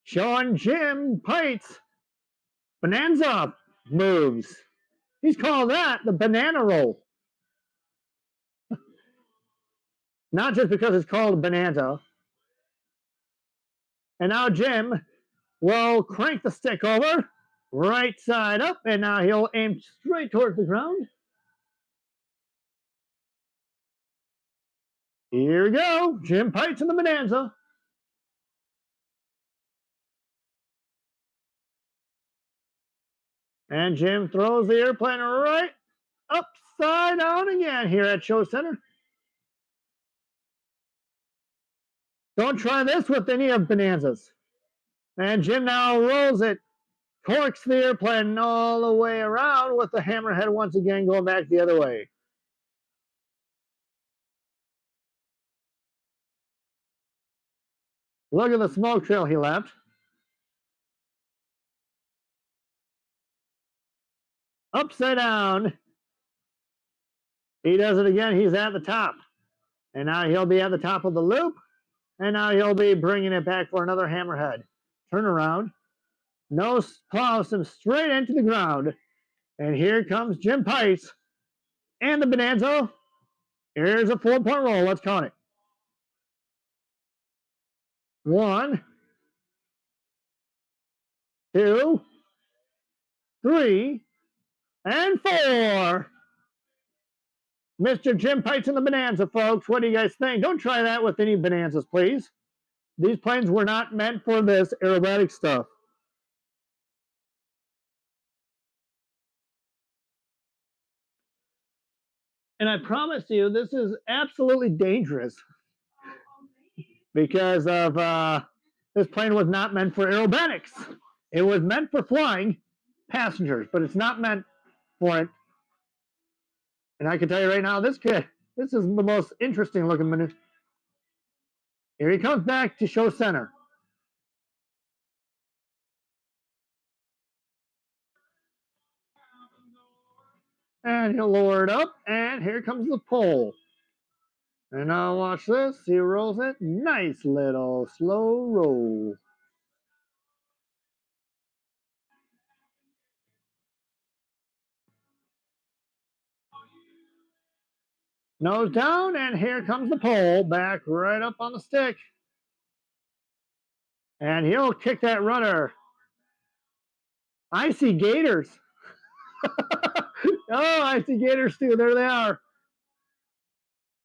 Showing Jim Pites Bonanza moves. He's called that the banana roll. Not just because it's called Bonanza. And now Jim will crank the stick over, right side up, and now he'll aim straight towards the ground. Here we go, Jim Pites and the Bonanza. And Jim throws the airplane right upside down again here at Show Center. Don't try this with any of Bonanzas. And Jim now rolls it, torques the airplane all the way around with the hammerhead once again going back the other way. Look at the smoke trail he left. Upside down. He does it again. He's at the top. And now he'll be at the top of the loop. And now he'll be bringing it back for another hammerhead. Turn around. Nose plows him straight into the ground. And here comes Jim Pites and the Bonanza. Here's a 4-point roll. Let's count it. 1, 2, 3, and 4. Mr. Jim Pites and the Bonanza, folks. What do you guys think? Don't try that with any Bonanzas, please. These planes were not meant for this aerobatic stuff. And I promise you, this is absolutely dangerous because of this plane was not meant for aerobatics. It was meant for flying passengers, but it's not meant for it. And I can tell you right now, this is the most interesting looking maneuver. Here he comes back to Show Center. And he'll lower it up, and here comes the pole. And now watch this. He rolls it. Nice little slow roll. Nose down, and here comes the pole back right up on the stick. And he'll kick that rudder. I see gators. Oh, I see gators too. There they are.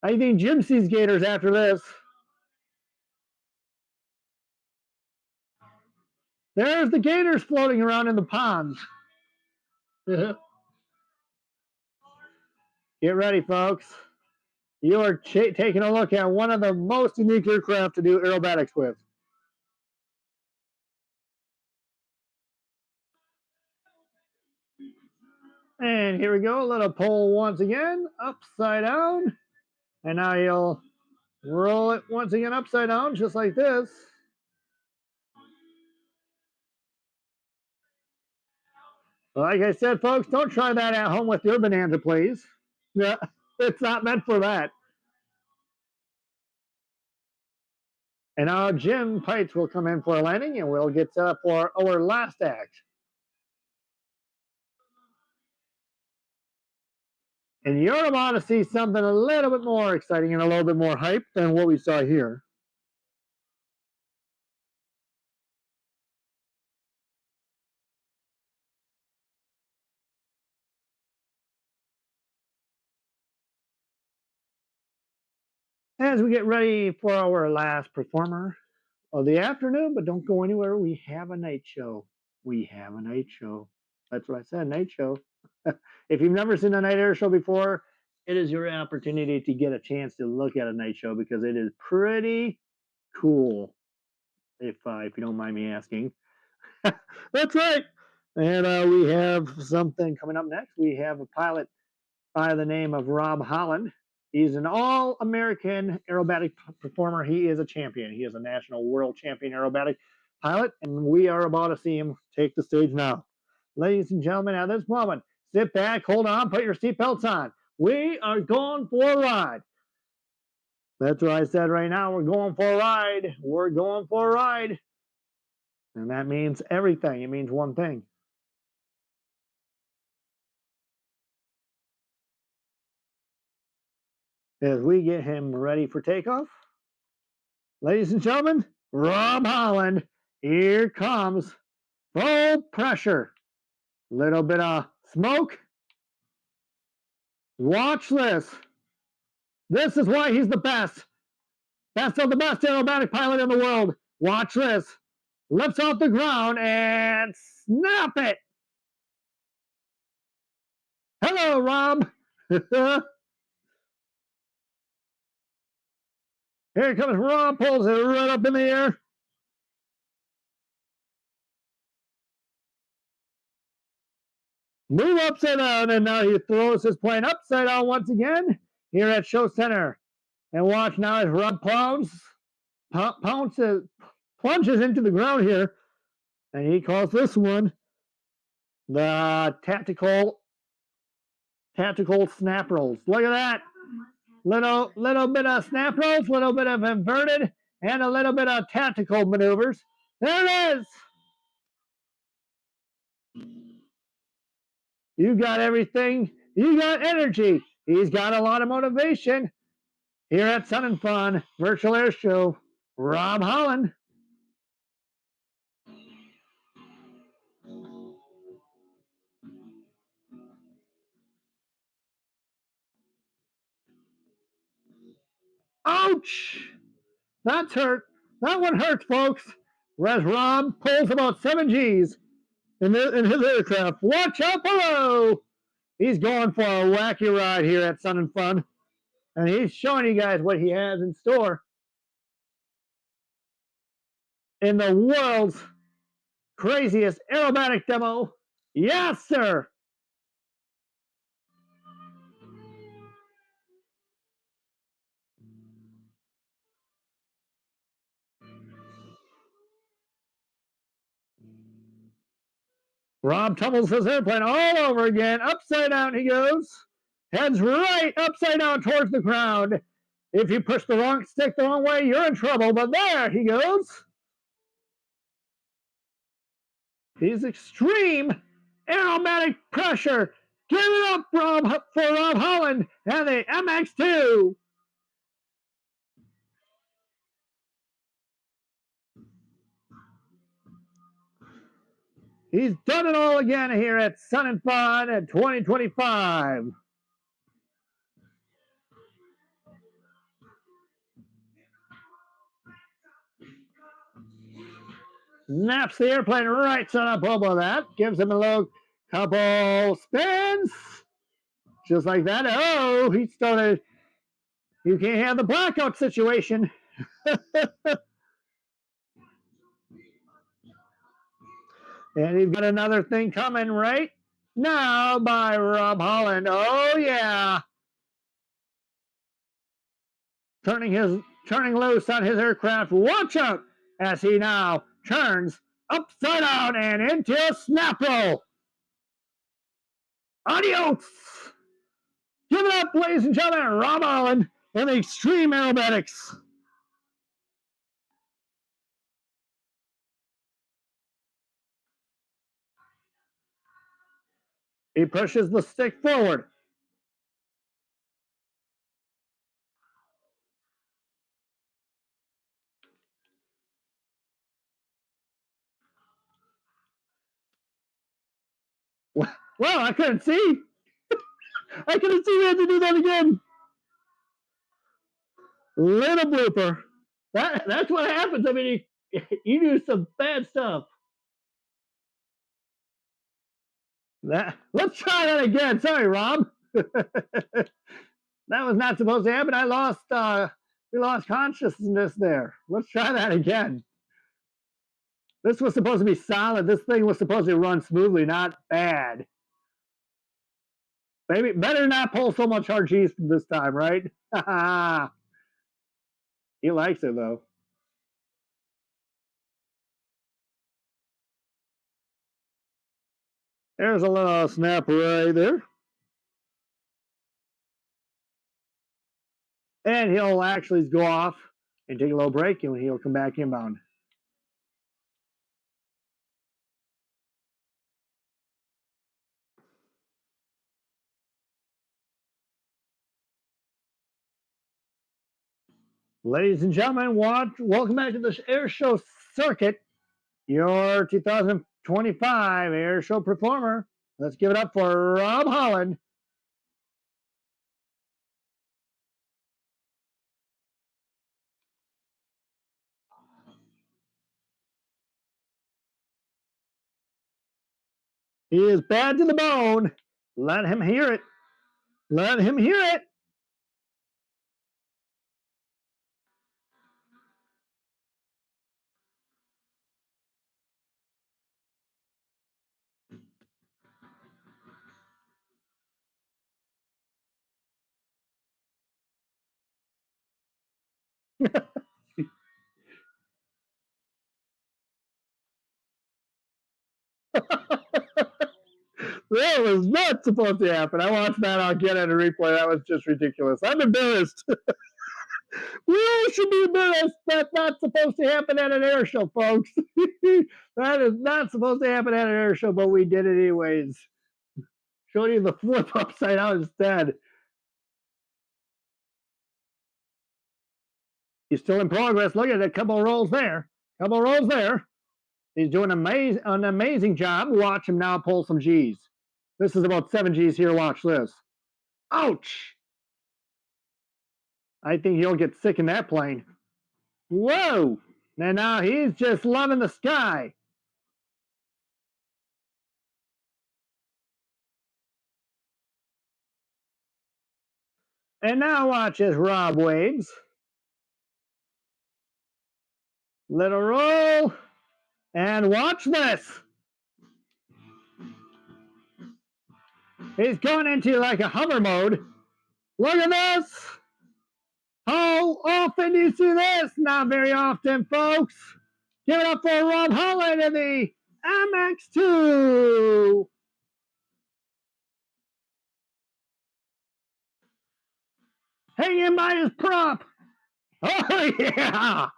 I think Jim sees gators after this. There's the gators floating around in the ponds. Get ready, folks. You are taking a look at one of the most unique aircraft to do aerobatics with. And here we go, a little pole once again, upside down. And now you'll roll it once again upside down, just like this. Like I said, folks, don't try that at home with your Bonanza, please. Yeah, it's not meant for that. And now Jim Pites will come in for a landing, and we'll get set up for our last act. And you're about to see something a little bit more exciting and a little bit more hype than what we saw here. As we get ready for our last performer of the afternoon, but don't go anywhere. We have a night show. We have a night show. That's what I said, night show. If you've never seen a night air show before, it is your opportunity to get a chance to look at a night show because it is pretty cool, if you don't mind me asking. That's right. And we have something coming up next. We have a pilot by the name of Rob Holland. He's an all-American aerobatic performer. He is a champion. He is a national world champion aerobatic pilot, and we are about to see him take the stage now. Ladies and gentlemen, at this moment, sit back, hold on, put your seatbelts on. We are going for a ride. That's what I said right now. We're going for a ride. We're going for a ride. And that means everything. It means one thing. As we get him ready for takeoff, ladies and gentlemen, Rob Holland, here comes full pressure. Little bit of smoke. Watch this. This is why he's the best. Best of the best aerobatic pilot in the world. Watch this. Lifts off the ground and snap it. Hello, Rob. Here comes Rob, pulls it right up in the air. Move upside down, and now he throws his plane upside down once again here at Show Center. And watch now as Rob plunges into the ground here, and he calls this one the tactical snap rolls. Look at that. Little bit of snap rolls, little bit of inverted, and a little bit of tactical maneuvers. There it is. You got everything. You got energy. He's got a lot of motivation. Here at Sun and Fun Virtual Air Show, Rob Holland. Ouch! That's hurt. That one hurts, folks. Whereas Rob pulls about 7 G's in his aircraft. Watch out below! He's going for a wacky ride here at Sun and Fun. And he's showing you guys what he has in store in the world's craziest aerobatic demo. Yes, sir! Rob tumbles his airplane all over again. Upside down he goes. Heads right upside down towards the ground. If you push the wrong stick the wrong way, you're in trouble. But there he goes. He's extreme aerobatic pressure. Give it up, for Rob Holland and the MX2. He's done it all again here at Sun and Fun at 2025. Snaps the airplane right on up above that. Gives him a little couple spins. Just like that. Oh, he started. You can't have the blackout situation. And he's got another thing coming right now by Rob Holland. Oh, yeah. Turning loose on his aircraft. Watch out as he now turns upside down and into a snap roll. Adios. Give it up, ladies and gentlemen, Rob Holland and the Extreme Aerobatics. He pushes the stick forward. Well, I couldn't see. I couldn't see we had to do that again. Little blooper. That's what happens. I mean, you do some bad stuff. Let's try that again. Sorry, Rob. That was not supposed to happen. We lost consciousness there. Let's try that again. This was supposed to be solid. This thing was supposed to run smoothly, not bad. Maybe better not pull so much hard cheese this time, right? He likes it though. There's a little snap right there. And he'll actually go off and take a little break, and he'll come back inbound. Ladies and gentlemen, welcome back to the Air Show circuit. Your 2025 Air Show performer. Let's give it up for Rob Holland. He is bad to the bone. Let him hear it. Let him hear it. That was not supposed to happen. I watched that again at a replay. That was just ridiculous. I'm embarrassed. We all should be embarrassed. That's not supposed to happen at an air show, folks. That is not supposed to happen at an air show, but we did it anyways. Showed you the flip upside down instead. He's still in progress. Look at a couple rolls there. Couple rolls there. He's doing an amazing job. Watch him now pull some G's. This is about 7 G's here. Watch this. Ouch! I think he'll get sick in that plane. Whoa! And now he's just loving the sky. And now watch as Rob waves. Little roll. And watch this. He's going into like a hover mode. Look at this. How often do you see this? Not very often, folks. Give it up for Rob Holland in the MX2. Hanging by his prop. Oh, yeah.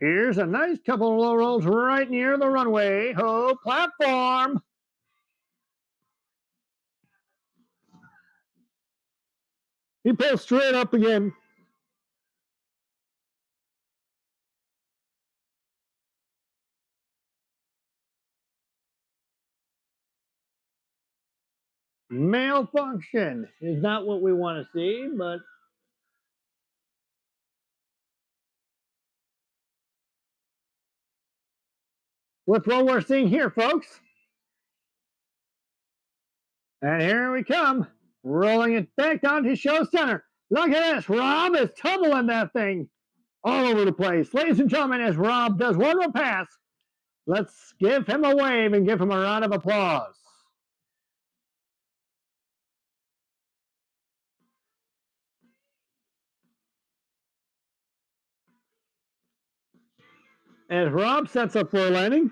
Here's a nice couple of low rolls right near the runway. Oh, platform. He pulls straight up again. Malfunction is not what we want to see, but with what we're seeing here, folks. And here we come, rolling it back down to show center. Look at this. Rob is tumbling that thing all over the place. Ladies and gentlemen, as Rob does one more pass, let's give him a wave and give him a round of applause. As Rob sets up for a landing.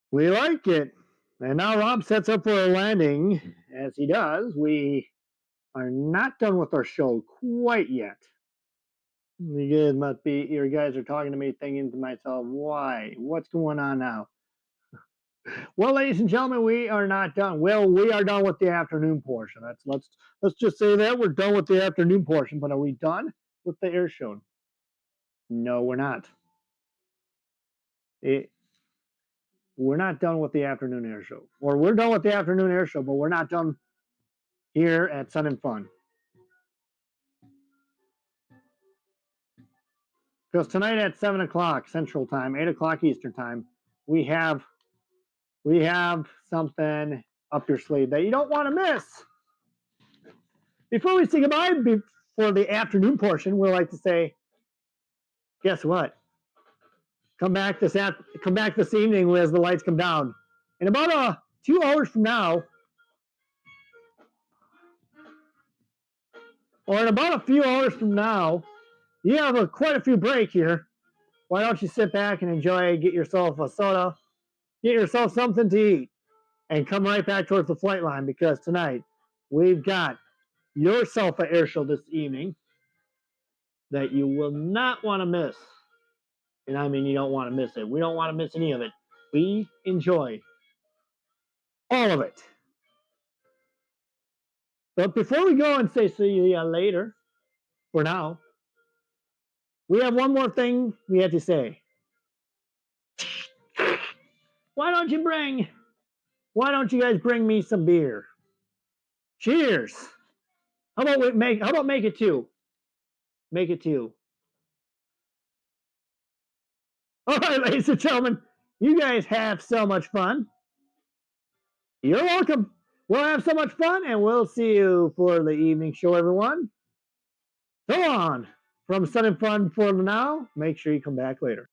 We like it. And now Rob sets up for a landing. As he does, we are not done with our show quite yet. You guys are talking to me thinking to myself, why? What's going on now? Well, ladies and gentlemen, we are not done. Well, we are done with the afternoon portion. Let's just say that we're done with the afternoon portion. But are we done with the air show? No, we're not. We're not done with the afternoon air show. Or we're done with the afternoon air show, but we're not done here at Sun and Fun. Because tonight at 7 o'clock Central Time, 8 o'clock Eastern Time, we have something up your sleeve that you don't want to miss. Before we say goodbye, for the afternoon portion, we'd like to say, guess what? Come back this evening as the lights come down. In about 2 hours from now, or in about a few hours from now, you have quite a few break here. Why don't you sit back and enjoy, get yourself a soda, get yourself something to eat, and come right back towards the flight line, because tonight we've got yourself an air show this evening that you will not want to miss. And I mean, you don't want to miss it. We don't want to miss any of it. We enjoy all of it. But before we go and say see you later, for now, we have one more thing we have to say. Why don't you guys bring me some beer? Cheers. How about make it two? Make it two. All right, ladies and gentlemen, you guys have so much fun. You're welcome. We'll have so much fun, and we'll see you for the evening show, everyone. So on. From Sun and Fun for now, make sure you come back later.